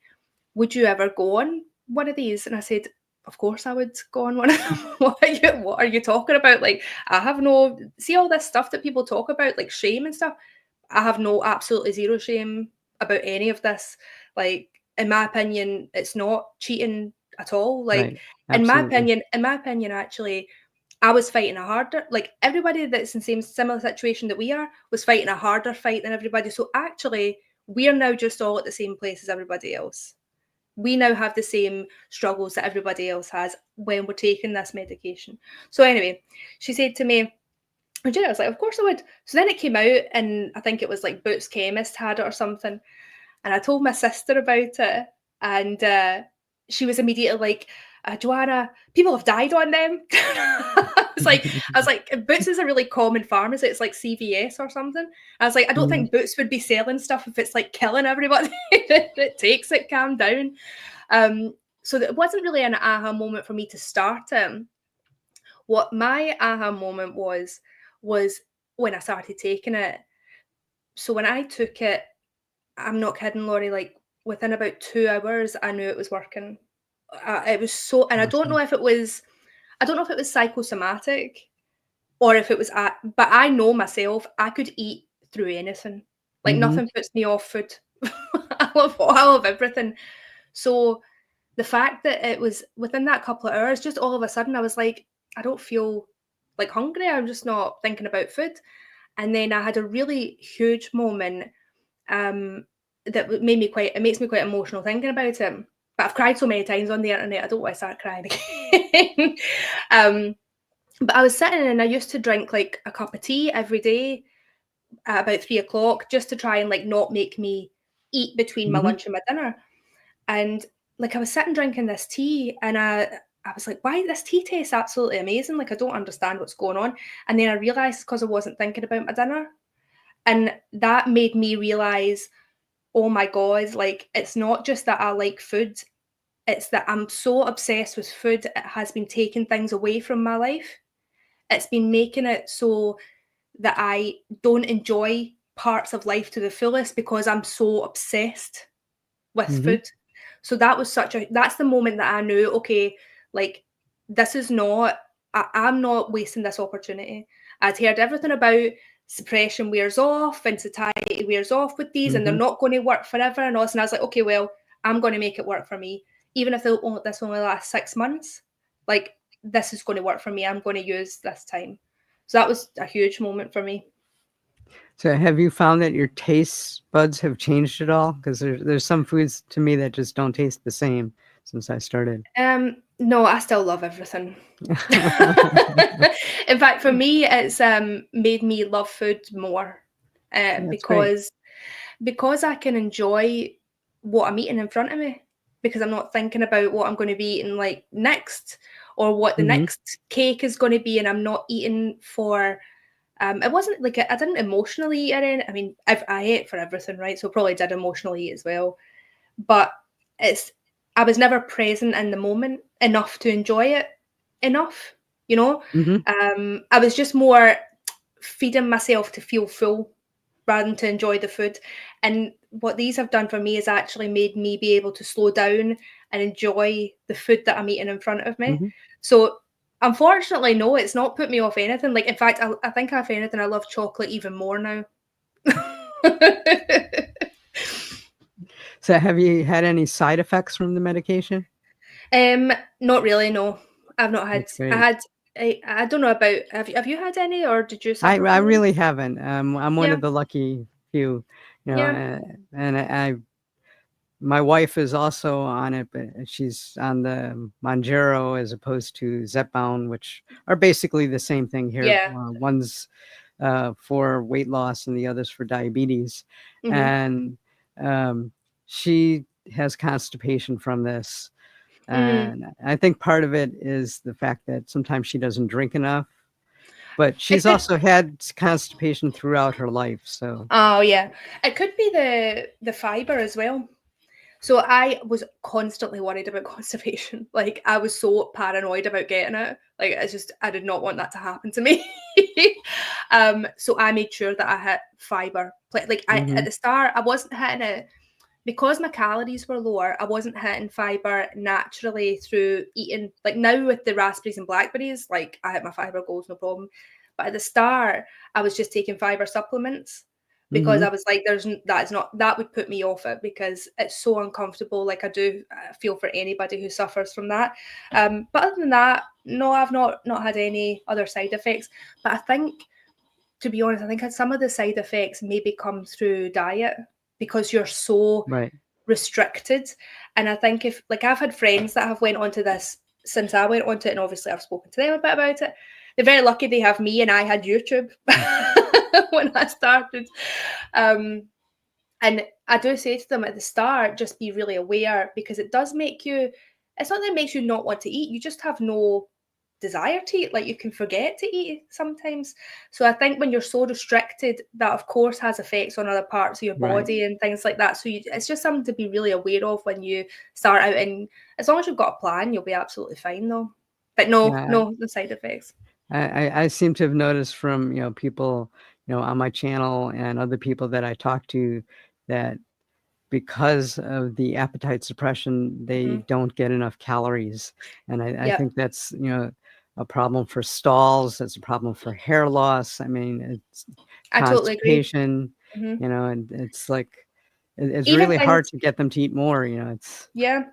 would you ever go on one of these? And I said, of course I would go on one of them. What are you talking about? Like, I have no, see all this stuff that people talk about, like shame and stuff. I have no, absolutely zero shame about any of this. Like, in my opinion, it's not cheating at all. Like, Right. Absolutely. in my opinion, actually, I was fighting a harder, like everybody that's in the same similar situation that we are was fighting a harder fight than everybody. So actually, we are now just all at the same place as everybody else. We now have the same struggles that everybody else has when we're taking this medication. So anyway, she said to me, would you? I was like, of course I would. So then it came out, and I think it was like Boots Chemist had it or something. And I told my sister about it, and she was immediately like, Joanna, people have died on them. I was like, Boots is a really common pharmacy. It's like CVS or something. I was like, I don't Mhm. think Boots would be selling stuff if it's like killing everybody that takes it. Calm down. so it wasn't really an aha moment for me to start it. What my aha moment was when I started taking it. So when I took it, I'm not kidding, Laurie, like within about 2 hours, I knew it was working. It was so, and Awesome. I don't know if it was psychosomatic or if it was, but I know myself, I could eat through anything. Like Mhm. nothing puts me off food. I love everything. So the fact that it was within that couple of hours, just all of a sudden, I was like, I don't feel like hungry. I'm just not thinking about food. And then I had a really huge moment um, that it makes me quite emotional thinking about it. But I've cried so many times on the internet, I don't want to start crying again. um, but I was sitting and I used to drink like a cup of tea every day at about 3 o'clock just to try and like not make me eat between my Mhm. lunch and my dinner. And like I was sitting drinking this tea and I was like, why this tea tastes absolutely amazing? Like I don't understand what's going on. And then I realised because I wasn't thinking about my dinner. And that made me realise, oh my God, like it's not just that I like food, it's that I'm so obsessed with food, it has been taking things away from my life. It's been making it so that I don't enjoy parts of life to the fullest because I'm so obsessed with Mhm. food. So that's the moment that I knew, okay, like this is not, I'm not wasting this opportunity. I'd heard everything about suppression wears off and satiety wears off with these and they're Mhm. not going to work forever and all this. And I was like, okay, well, I'm going to make it work for me. Even if this only lasts 6 months, like this is going to work for me. I'm going to use this time. So that was a huge moment for me. So have you found that your taste buds have changed at all? Because there's some foods to me that just don't taste the same since I started. No, I still love everything. In fact, for me, it's made me love food more That's great. because I can enjoy what I'm eating in front of me because I'm not thinking about what I'm going to be eating like next or what the Mhm. next cake is going to be, and I'm not eating for. It wasn't like I didn't emotionally eat it. I mean, I ate for everything, right? So probably did emotionally eat as well, but it's I was never present in the moment enough to enjoy it enough, you know? Mhm. I was just more feeding myself to feel full rather than to enjoy the food. And what these have done for me is actually made me be able to slow down and enjoy the food that I'm eating in front of me. Mhm. So unfortunately, no, it's not put me off anything. Like in fact, I think if anything, I love chocolate even more now. So have you had any side effects from the medication? Um, Not really, no. I've not had That's I great. had I don't know about have you had any or did you I suffer I from them? really haven't. I'm one Yeah, of the lucky few, yeah. and my wife is also on it, but she's on the Mounjaro as opposed to Zepbound, which are basically the same thing here. Yeah. One's for weight loss and the other's for diabetes. Mhm. And um, she has constipation from this. Mhm. And I think part of it is the fact that sometimes she doesn't drink enough, but It she's could also had constipation throughout her life. So, Oh, yeah. It could be the fiber as well. So I was constantly worried about constipation. Like I was so paranoid about getting it. Like it's just I did not want that to happen to me. So I made sure that I hit fiber. Like I at mhm, the start I wasn't hitting it because my calories were lower. I wasn't hitting fiber naturally through eating. Like now with the raspberries and blackberries, like I hit my fiber goals no problem. But at the start, I was just taking fiber supplements because mhm, I was like, that is not that would put me off it because it's so uncomfortable. Like I do feel for anybody who suffers from that. But other than that, no, I've not had any other side effects. But I think, to be honest, I think some of the side effects maybe come through diet because you're so right. restricted. And I think if like I've had friends that have went onto this since I went onto it, and obviously I've spoken to them a bit about it. They're very lucky they have me, and I had YouTube when I started. Um, and I do say to them at the start, just be really aware because it does make you. It's not that it makes you not want to eat. You just have no desire to eat, like you can forget to eat sometimes. So I think when you're so restricted, that of course has effects on other parts of your Right. body and things like that. So it's just something to be really aware of when you start out, and as long as you've got a plan, you'll be absolutely fine though. But Yeah. the side effects. I seem to have noticed from, people, on my channel and other people that I talk to that because of the appetite suppression, they Hmm. don't get enough calories. And I Yep, think that's, a problem for stalls. It's a problem for hair loss. I mean, it's I totally agree. constipation, Hmm. and it's like, it's Even really hard things, to get them to eat more, it's, yeah,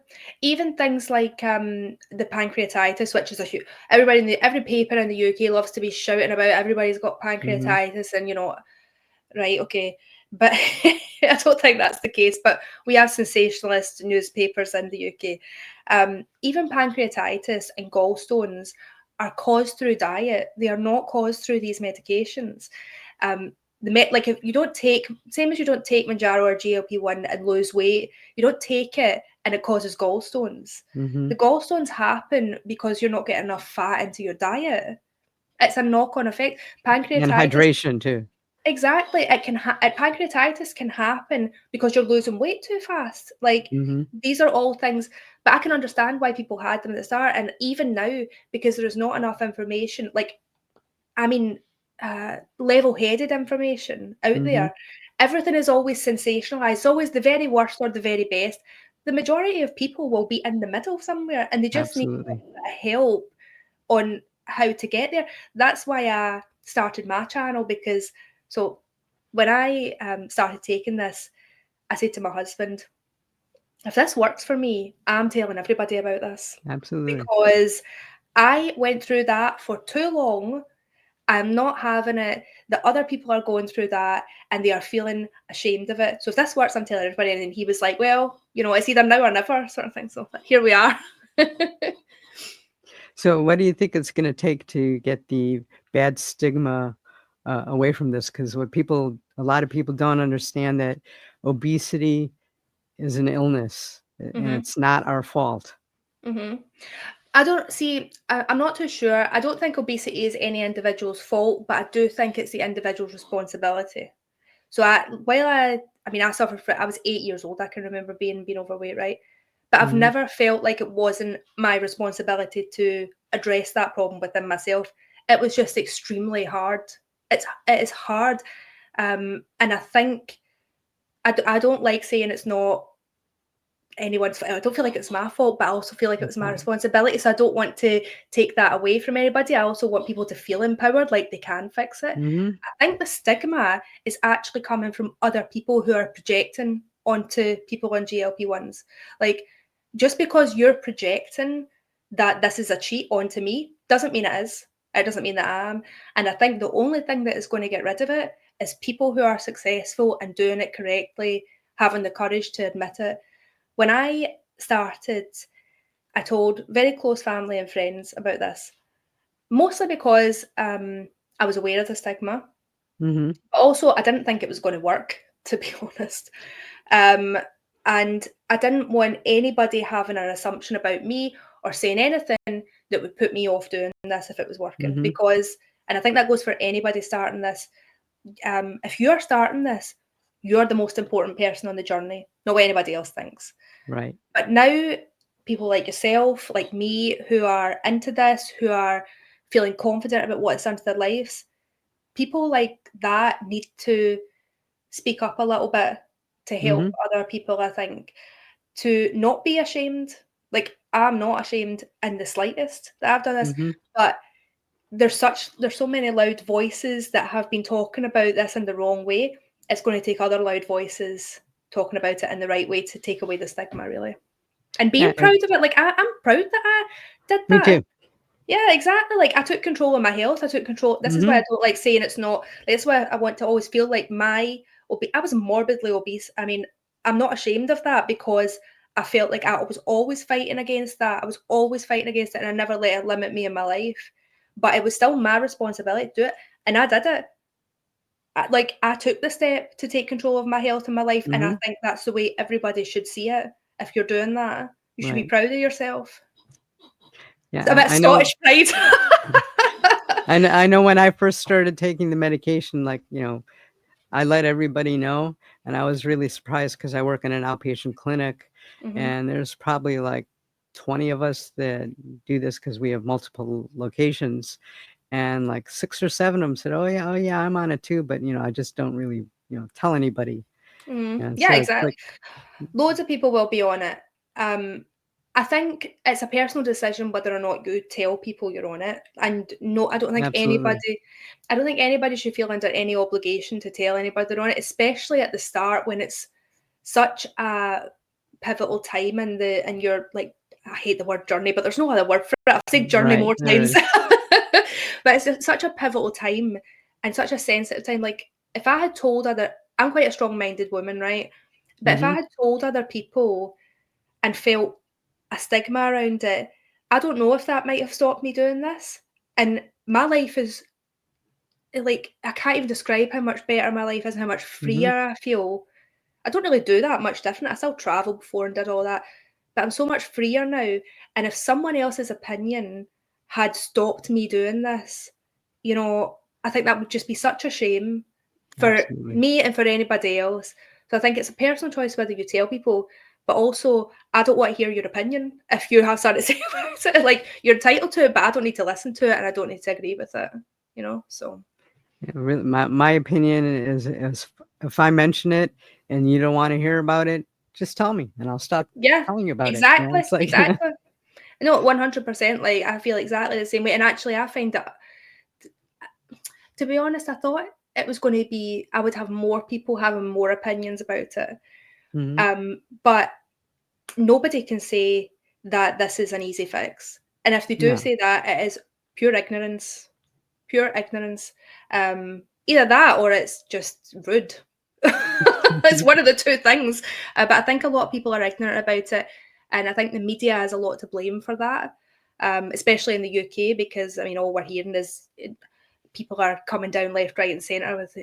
even things like the pancreatitis, which is a huge. Everybody in every paper in the UK loves to be shouting about everybody's got hmm pancreatitis, and right, okay. But I don't think that's the case. But we have sensationalist newspapers in the UK. Even pancreatitis and gallstones are caused through diet. They are not caused through these medications. Um, like if you don't take, same as you don't take Manjaro or GLP-1 and lose weight, you don't take it and it causes gallstones. hmm The gallstones happen because you're not getting enough fat into your diet. It's a knock-on effect. and Pancreatitis. hydration too. Exactly. Pancreatitis can happen because you're losing weight too fast. Like, hmm these are all things, but I can understand why people had them at the start, and even now, because there is not enough information. Like, I mean, level-headed information out hmm there. Everything is always sensationalized. It's always the very worst or the very best. The majority of people will be in the middle somewhere, and they just need a Absolutely. bit of help on how to get there. That's why I started my channel, because so when I started taking this, I said to my husband, if this works for me, I'm telling everybody about this, Absolutely. because I went through that for too long. I'm not having it. The other people are going through that and they are feeling ashamed of it. So if this works, I'm telling everybody. And then he was like, well, it's either now or never, sort of thing. So here we are. So what do you think it's gonna take to get the bad stigma, away from this? Because a lot of people don't understand that obesity is an illness, and Hmm. it's not our fault. Hmm. I don't see, I'm not too sure. I don't think obesity is any individual's fault, but I do think it's the individual's responsibility. So I mean, I suffered from, I was 8 years old. I can remember being overweight, right? But I've Mhm, never felt like it wasn't my responsibility to address that problem within myself. It was just extremely hard. It is hard, and I think I don't like saying it's not anyone's. I don't feel like it's my fault, but I also feel like it was that's my not. responsibility. So I don't want to take that away from anybody. I also want people to feel empowered, like they can fix it. Mhm, I think the stigma is actually coming from other people who are projecting onto people on GLP-1s. Like, just because you're projecting that this is a cheat onto me doesn't mean it is. It doesn't mean that I am. And I think the only thing that is going to get rid of it is people who are successful and doing it correctly, having the courage to admit it. When I started, I told very close family and friends about this, mostly because I was aware of the stigma, mhm, but also I didn't think it was going to work, to be honest. Um, and I didn't want anybody having an assumption about me or saying anything that would put me off doing this if it was working. mhm, Because, and I think that goes for anybody starting this, if you're starting this, you're the most important person on the journey, not what anybody else thinks. right. But now, people like yourself, like me, who are into this, who are feeling confident about what it's done to their lives, people like that need to speak up a little bit to help Mhm, other people, I think, to not be ashamed. Like, I'm not ashamed in the slightest that I've done this, mhm. but there's so many loud voices that have been talking about this in the wrong way. It's going to take other loud voices talking about it in the right way to take away the stigma, really. And Yeah, being proud of it, like, I'm proud that I did me that. too. Yeah, exactly, like, I took control of my health, I took control. This is why I Mhm, don't like saying it's not, that's why I want to always feel like I was morbidly obese. I mean, I'm not ashamed of that, because I felt like I was always fighting against that. I was always fighting against it, and I never let it limit me in my life. But it was still my responsibility to do it, and I did it. I took the step to take control of my health and my life, and I mhm, think that's the way everybody should see it. If you're doing that, you should be right. proud of yourself. It's a Yeah, bit I know. Scottish pride. I know when I first started taking the medication, like, I let everybody know, and I was really surprised because I work in an outpatient clinic, Mhm. and there's probably like 20 of us that do this because we have multiple locations, and like 6 or 7 of them said, oh yeah, I'm on it too, but I just don't really tell anybody. And Yeah, so it's exactly. like, Loads of people will be on it. Um, I think it's a personal decision whether or not you tell people you're on it. And no, absolutely. I don't think anybody should feel under any obligation to tell anybody they're on it, especially at the start when it's such a pivotal time in your like, I hate the word journey, but there's no other word for it. I've said journey Right, more there times. is. But it's just such a pivotal time and such a sensitive time. Like if I had told I'm quite a strong-minded woman, right? But if I Hmm. had told other people and felt a stigma around it, I don't know if that might have stopped me doing this. And my life is like, I can't even describe how much better my life is and how much Hmm. freer I feel. I don't really do that much different. I still travel before and did all that, but I'm so much freer now. And if someone else's opinion had stopped me doing this, I think that would just be such a shame for Absolutely. me and for anybody else. So I think it's a personal choice whether you tell people, but also I don't want to hear your opinion if you have something to say about it. Like you're entitled to it, but I don't need to listen to it and I don't need to agree with it. So Yeah, really, my opinion is if I mention it and you don't want to hear about it, just tell me and I'll stop yeah, telling you about it. exactly, It's like, exactly. No, 100%. Like I feel exactly the same way. And actually, I find that, to be honest, I thought it was going to be I would have more people having more opinions about it. mhm, But nobody can say that this is an easy fix. And if they do no. say that, it is pure ignorance. Pure ignorance. Either that or it's just rude. It's one of the two things. But I think a lot of people are ignorant about it. And I think the media has a lot to blame for that, especially in the UK, because I mean, all we're hearing is people are coming down left, right, and centre with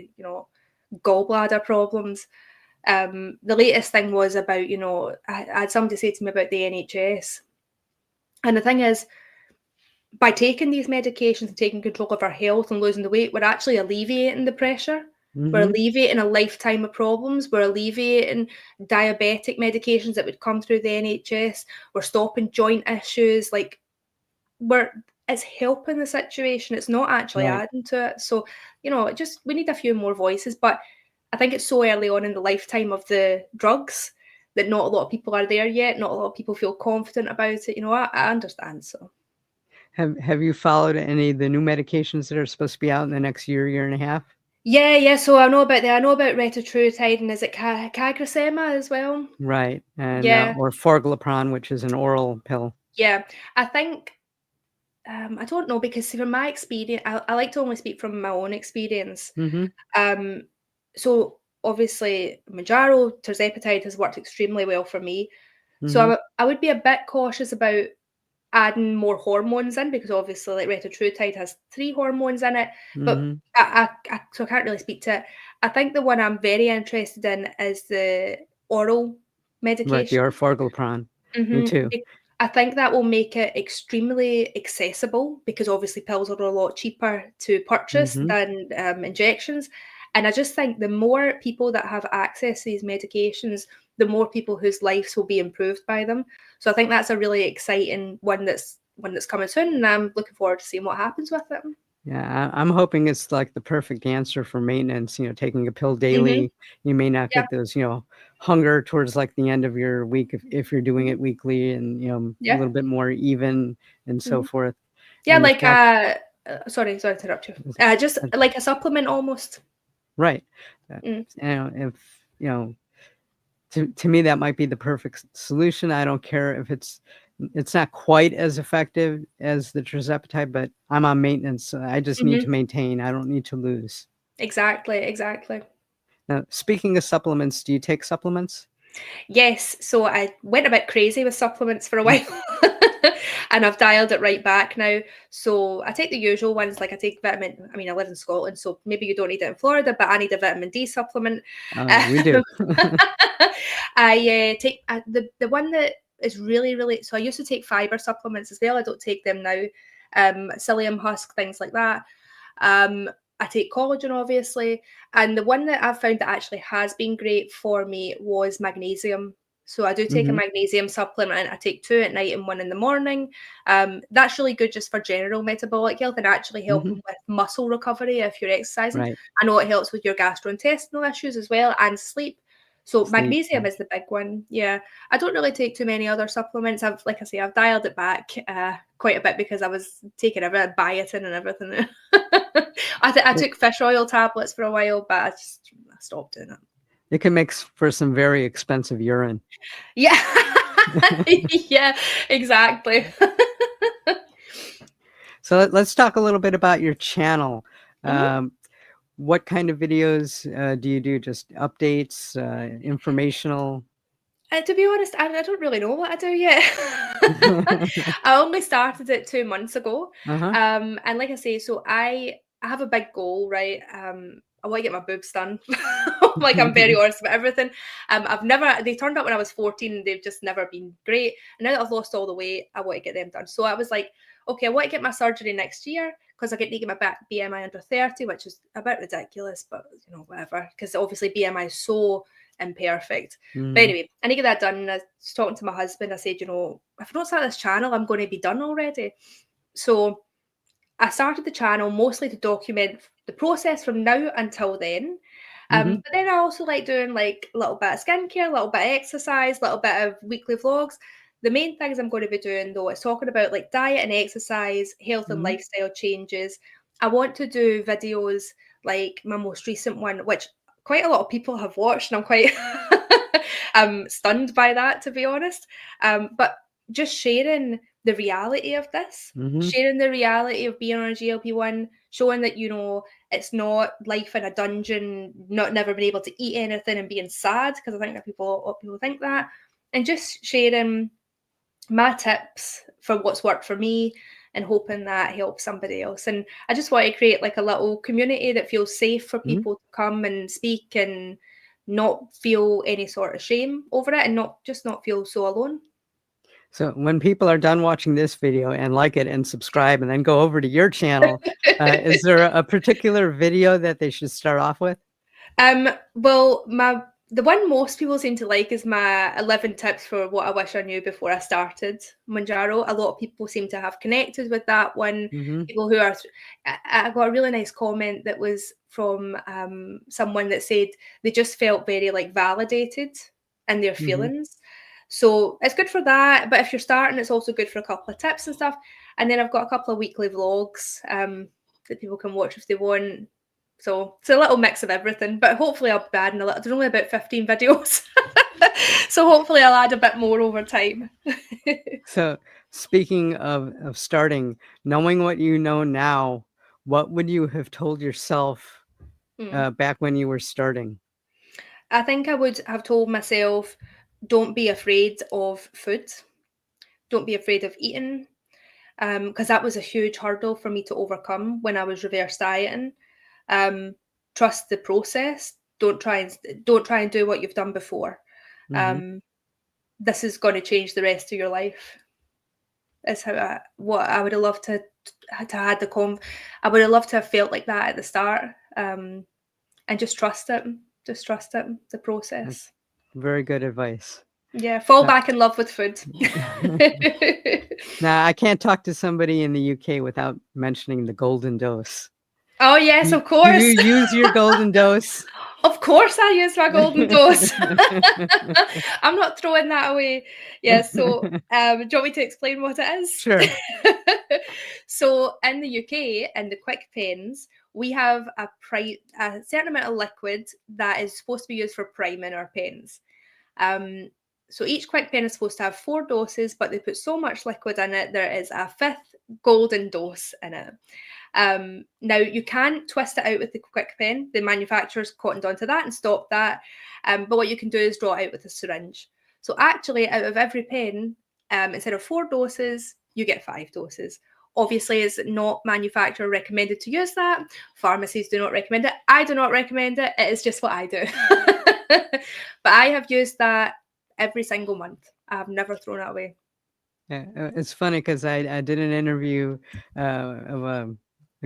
gallbladder problems. The latest thing was about I had somebody say to me about the NHS, and the thing is, by taking these medications and taking control of our health and losing the weight, we're actually alleviating the pressure. We're Mhm, alleviating a lifetime of problems. We're alleviating diabetic medications that would come through the NHS. We're stopping joint issues. Like we're it's helping the situation. It's not actually right. adding to it. So, just we need a few more voices. But I think it's so early on in the lifetime of the drugs that not a lot of people are there yet. Not a lot of people feel confident about it. I understand. So Have you followed any of the new medications that are supposed to be out in the next year and a half? yeah, yeah. So I know about retatrutide and is it cagrosema as well? Right, and, Yeah, or forglipron, which is an oral pill. yeah. I think I don't know because see, from my experience, I like to only speak from my own experience. Mhm, Um, so obviously, Mounjaro, tirzepatide has worked extremely well for me. So mhm, I would be a bit cautious about adding more hormones in because obviously, like retatrutide has 3 hormones in it. But mhm. so I can't really speak to it. I think the one I'm very interested in is the oral Right, the medication. orforglipron. Me Mhm. too. I think that will make it extremely accessible because obviously pills are a lot cheaper to purchase Mhm. than injections. And I just think the more people that have access to these medications, the more people whose lives will be improved by them. So I think that's a really exciting one that's coming soon, and I'm looking forward to seeing what happens with it. Yeah, I'm hoping it's like the perfect answer for maintenance, taking a pill Mhm. daily. You may not Yeah. get those, hunger towards like the end of your week if you're doing Mhm. it weekly and, a Yeah. little bit more even and so Mhm. forth. Yeah, And the like fact sorry to interrupt you. is Just like a supplement almost. right. Uh, Mm. if, to me, that might be the perfect solution. I don't care if it's not quite as effective as the tirzepatide, but I'm on maintenance, so I just need to Mhm. maintain. I don't need to lose. Exactly, exactly. Now, speaking of supplements, do you take supplements? Yes, so I went a bit crazy with supplements for a while, and I've dialed it right back now. So I take the usual ones, like I take vitamin. I mean, I live in Scotland, so maybe you don't need it in Florida, but I need a vitamin D supplement. We do. I take the one that is really, really, so I used to take fiber supplements as well. I don't take them now. Psyllium husk, things like that. I take collagen, obviously. And the one that I've found that actually has been great for me was magnesium. So I do take a Mm-hmm. magnesium supplement. I take 2 at night and 1 in the morning. That's really good just for general metabolic health and actually Mm-hmm. helping with muscle recovery if you're exercising. Right. I know it helps with your gastrointestinal issues as well and sleep. So Sleep. magnesium is the big one. Yeah. I don't really take too many other supplements. Like I say, I've dialed it back quite a bit because I was taking biotin and everything. I It, took fish oil tablets for a while, but I stopped doing it. it can make for some very expensive urine. Yeah. Yeah, exactly. So let's talk a little bit about your channel. Mhm. What kind of videos do you do? Just updates, informational? To be honest, I don't really know what I do yet. I only started it 2 months ago. Uh-huh. And like I say, so I have a big goal, right? I want to get my boobs done. Like, I'm very honest about everything. They turned up when I was 14 and they've just never been great. And now that I've lost all the weight, I want to get them done. So I was like, okay, I want to get my surgery next year because I get to get my BMI under 30, which is a bit ridiculous, but whatever. Because obviously BMI is so imperfect. But Mm-hmm. anyway, I need to get that done. And I was talking to my husband. I said, if I don't start this channel, I'm going to be done already. So I started the channel mostly to document the process from now until then. Mm-hmm. But then I also like doing like a little bit of skincare, a little bit of exercise, a little bit of weekly vlogs. The main things I'm going to be doing though is talking about like diet and exercise, health and Mm-hmm. lifestyle changes. I want to do videos like my most recent one, which quite a lot of people have watched, and I'm quite stunned by that, to be honest. But just sharing the reality of this, Mm-hmm. sharing the reality of being on a GLP-1, showing that, it's not life in a dungeon, not never been able to eat anything and being sad, because I think that people think that, and just sharing my tips for what's worked for me and hoping that helps somebody else. And I just want to create like a little community that feels safe for Mm-hmm. people to come and speak and not feel any sort of shame over it and not feel so alone. So when people are done watching this video and like it and subscribe and then go over to your channel, is there a particular video that they should start off with? Well, the one most people seem to like is my 11 tips for what I wish I knew before I started Mounjaro. A lot of people seem to have connected with that one. Mm-hmm. People who are, I got a really nice comment that was from someone that said they just felt very like validated in their Mm-hmm. feelings. So it's good for that. But if you're starting, it's also good for a couple of tips and stuff. And then I've got a couple of weekly vlogs that people can watch if they want. So it's a little mix of everything, but hopefully I'll be adding a little. There's only about 15 videos. So hopefully I'll add a bit more over time. So speaking of starting, knowing what you know now, what would you have told yourself back when you were starting? I think I would have told myself, don't be afraid of food. Don't be afraid of eating. Because that was a huge hurdle for me to overcome when I was reverse dieting. Trust the process. Don't try and do what you've done before. Mm-hmm. Um, this is going to change the rest of your life. Is what I would have loved to had I would have loved to have felt like that at the start, and just trust it. Just trust it. The That's process. very good advice. Yeah, fall Now, back in love with food. now, I can't talk to somebody in the UK without mentioning the golden dose. Oh yes, of Do you course. use your golden dose? Of course I use my golden dose. I'm not throwing that away. Yeah, so do you want me to explain what it is? Sure. So in the UK, in the quick pens, we have a certain amount of liquid that is supposed to be used for priming our pens. So each quick pen is supposed to have 4 doses, but they put so much liquid in it, there is a 5th golden dose in it. Now you can twist it out with the quick pen. The manufacturer's cottoned onto that and stopped that. But what you can do is draw it out with a syringe. So actually, out of every pen, instead of 4 doses, you get 5 doses. Obviously, it's not manufacturer recommended to use that. Pharmacies do not recommend it. I do not recommend it. It is just what I do. But I have used that every single month. I've never thrown it away. Yeah, it's funny because I did an interview of a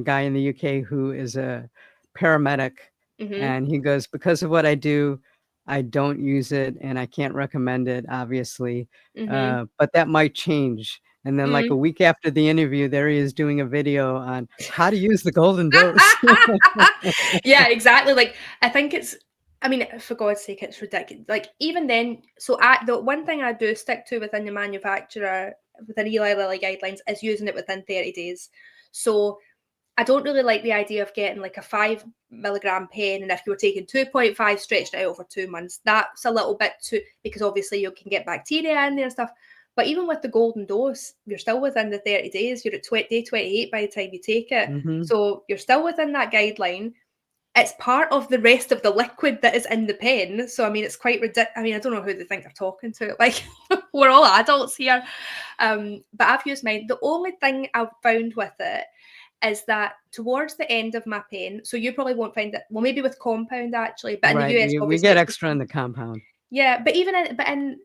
guy in the UK who is a paramedic, Mhm. and he goes, "Because of what I do, I don't use it, and I can't recommend it, obviously, Mhm. but that might change." And then, like Mm. a week after the interview, there he is doing a video on how to use the golden dose. Yeah, exactly. Like, I think it's, I mean, for God's sake, it's ridiculous. Like, even then, so the one thing I do stick to within the manufacturer, within Eli Lilly guidelines, is using it within 30 days. So I don't really like the idea of getting like a 5 milligram pen, and if you were taking 2.5 stretched out over 2 months, that's a little bit too, because obviously you can get bacteria in there and stuff. But even with the golden dose, you're still within the 30 days. You're at day 28 by the time you take it. Mhm. So you're still within that guideline. It's part of the rest of the liquid that is in the pen. So I mean, it's quite ridiculous. I mean, I don't know who they think they're talking to. Like, we're all adults here. But I've used mine. The only thing I've found with it is that towards the end of my pen, so you probably won't find it. Well, maybe with compound actually, but in the Right, US, we obviously, get it's just, extra in the compound. yeah. But even in, but in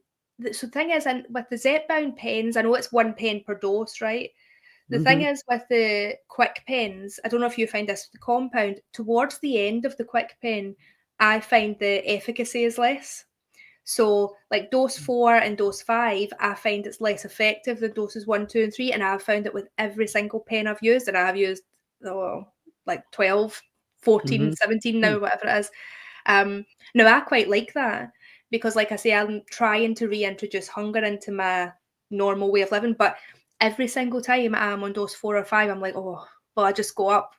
so the thing is, in with the Zepbound pens, I know it's 1 pen per dose, right? The thing Mhm, is with the quick pens, I don't know if you find this with the compound, towards the end of the quick pen, I find the efficacy is less. So, like dose 4 and dose 5, I find it's less effective than doses 1, 2, and 3. And I've found it with every single pen I've used, and I've used, oh, like 12, 14, mhm. 17 Hmm. now, whatever it is. Now, I quite like that because, like I say, I'm trying to reintroduce hunger into my normal way of living. But every single time I'm on dose 4 or 5, I'm like, oh, well, I just go up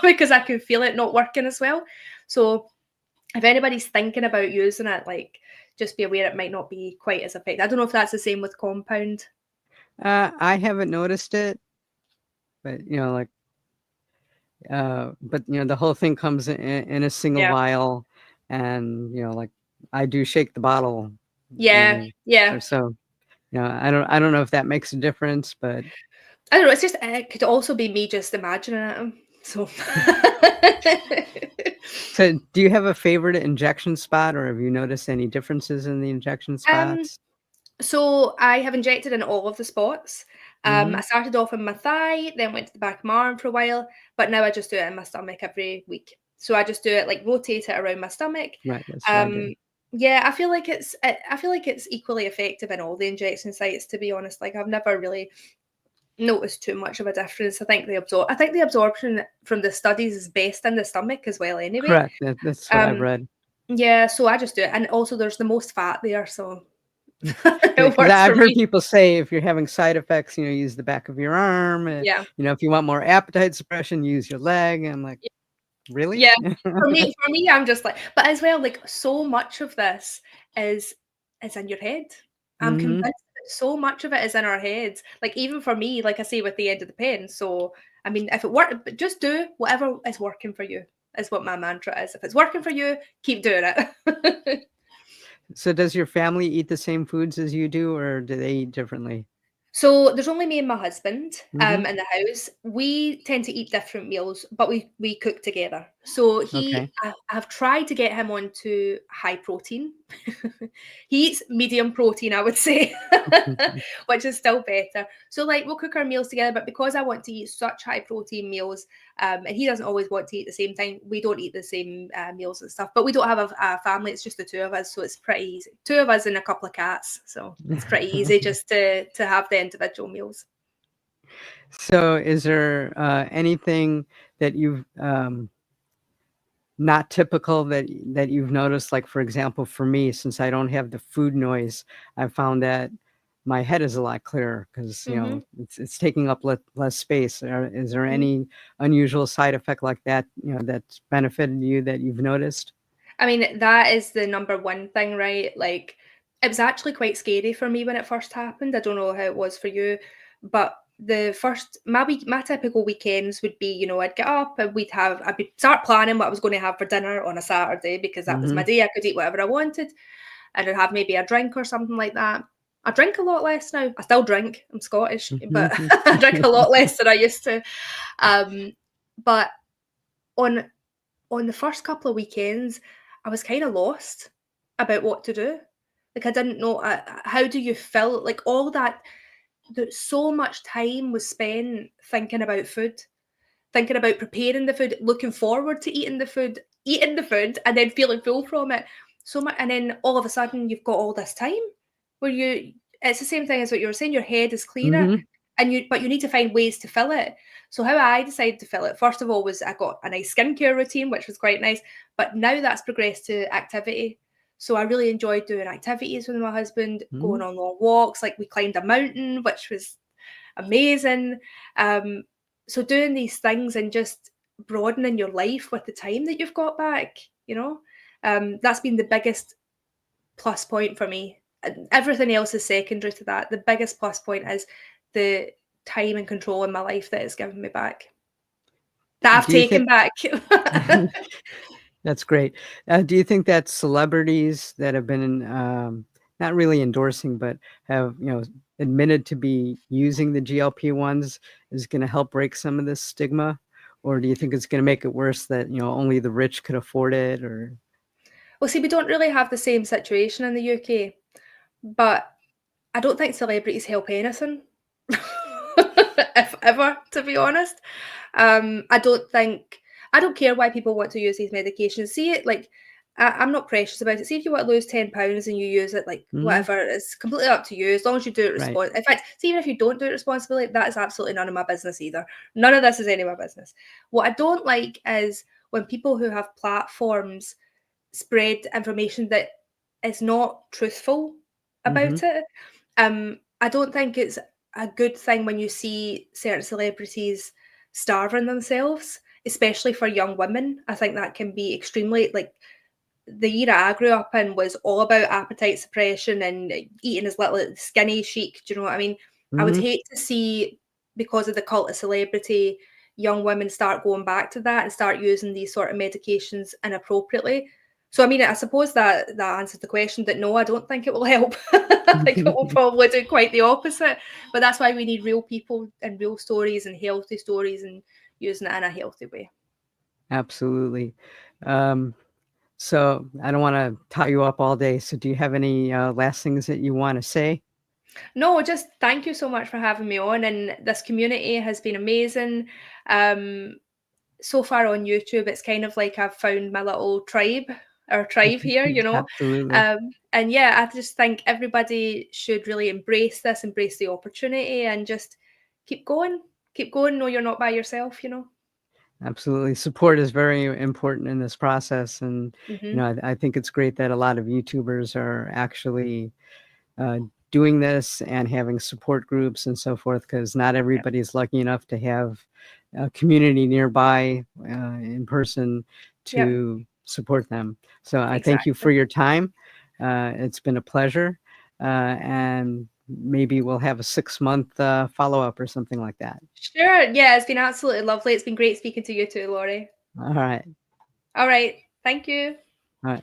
because I can feel it not working as well. So, if anybody's thinking about using it, like, just be aware it might not be quite as effective. I don't know if that's the same with compound. I haven't noticed it, but, like, but, the whole thing comes in a single Yeah. vial, and, like, I do shake the bottle, you Yeah. know, or Yeah. so, I don't know if that makes a difference, but I don't know. It's just, it could also be me just imagining it. So, so do you have a favorite injection spot, or have you noticed any differences in the injection um, spots? So I have injected in all of the spots. I Mhm. started off in my thigh, then went to the back of my arm for a while, but now I just do it in my stomach every week. So I just do it, like, rotate it around my stomach. Right, that's what I Um, did. yeah, I feel like it's equally effective in all the injection sites. To be honest, like, I've never really noticed too much of a difference. I think the absorption from the studies is best in the stomach as well. Anyway, Correct, that's what I've um, read. yeah, so I just do it, and also there's the most fat there, so it Because works I've for heard me. people say if you're having side effects, use the back of your arm, Yeah. if you want more appetite suppression, use your leg, I'm like, "Really?" Yeah, for me, I'm just like, but as well, like, so much of this is is in your head. I'm convinced Mhm. that so much of it is in our heads. Like, even for me, like I say, with the end of the pen. So, I mean, if it work, but just do whatever is working for you, is what my mantra is. If it's working for you, keep doing it. So does your family eat the same foods as you do, or do they eat differently? So there's only me and my husband Mhm. in the house. We tend to eat different meals, but we cook together. So Okay. I've tried to get him onto high protein. He eats medium protein, I would say, which is still better. So, like, we'll cook our meals together, but because I want to eat such high protein meals, and he doesn't always want to eat at the same time, we don't eat the same meals and stuff. But we don't have a family; it's just the two of us, so it's pretty easy. Two of us and a couple of cats, so it's pretty easy just to have the individual meals. So is there, anything that you've, not typical that you've noticed? Like, for example, for me, since I don't have the food noise, I found that my head is a lot clearer because Hmm. it's taking up less space. Is there Hmm. any unusual side effect like that, that's benefited you that you've noticed? I mean, that is the number one thing, right? Like, it was actually quite scary for me when it first happened. I don't know how it was for you, but my typical weekends would be, I'd get up and I'd be start planning what I was going to have for dinner on a Saturday because that was my Mhm. day. I could eat whatever I wanted, and I'd have maybe a drink or something like that. I drink a lot less now. I still drink. I'm Scottish, but Mhm. I drink a lot less than I used to. But on on the first couple of weekends, I was kind of lost about what to do. Like, I didn't know, how do you fill, like, all that, so much time was spent thinking about food, thinking about preparing the food, looking forward to eating the food, and then feeling full from it. So much, and then all of a sudden you've got all this time where it's the same thing as what you were saying. Your head is clearer, Mhm. and but you need to find ways to fill it. So how I decided to fill it, first of all, was I got a nice skincare routine, which was quite nice. But now that's progressed to activity. So I really enjoyed doing activities with my husband, going Mhm. on long walks. Like, we climbed a mountain, which was amazing. Um, so doing these things and just broadening your life with the time that you've got back, that's been the biggest plus point for me. And everything else is secondary to that. The biggest plus point is the time and control in my life that it's given me back, that I've Do you think taken back. That's great. Do you think that celebrities that have been, not really endorsing, but have, admitted to be using the GLP-1s is gonna help break some of this stigma? Or do you think it's gonna make it worse that, only the rich could afford it or Well, see, we don't really have the same situation in the UK, but I don't think celebrities help anything, if ever, to be honest. I don't think, I don't care why people want to use these medications. See it like, I'm not precious about it. See, if you want to lose £10 and you use it, like, Mhm. whatever, it's completely up to you. As long as you do it Right. In fact, see, even if you don't do it responsibly, that is absolutely none of my business either. None of this is any of my business. What I don't like is when people who have platforms spread information that is not truthful about Mhm. it. I don't think it's a good thing when you see certain celebrities starving themselves, especially for young women. I think that can be extremely, like, the era I grew up in was all about appetite suppression and eating as little, skinny chic. Do you know what I mean? I would Mhm. hate to see, because of the cult of celebrity, young women start going back to that and start using these sort of medications inappropriately. So, I mean, I suppose that answers the question, that no, I don't think it will help. I think it will probably do quite the opposite. But that's why we need real people and real stories and healthy stories, and using it in a healthy way. Absolutely. Um, so I don't wanna tie you up all day, so do you have any, last things that you wanna say? No, just thank you so much for having me on. And this community has been amazing. Um, so far on YouTube, it's kind of like I've found my little tribe, or tribe here, Absolutely. And yeah, I just think everybody should really embrace this, embrace the opportunity, and just keep going, keep going. No, you're not by yourself. Absolutely. Support is very important in this process. And, Hmm. I think it's great that a lot of YouTubers are actually uh, doing this and having support groups and so forth, because not Yeah, everybody's lucky enough to have a community nearby in person yeah, to support them. So I thank you exactly. for your time. It's been a pleasure. And maybe we'll have a 6-month follow up or something like that. Sure. Yeah, it's been absolutely lovely. It's been great speaking to you too, Laurie. All right. All right. Thank you. All right.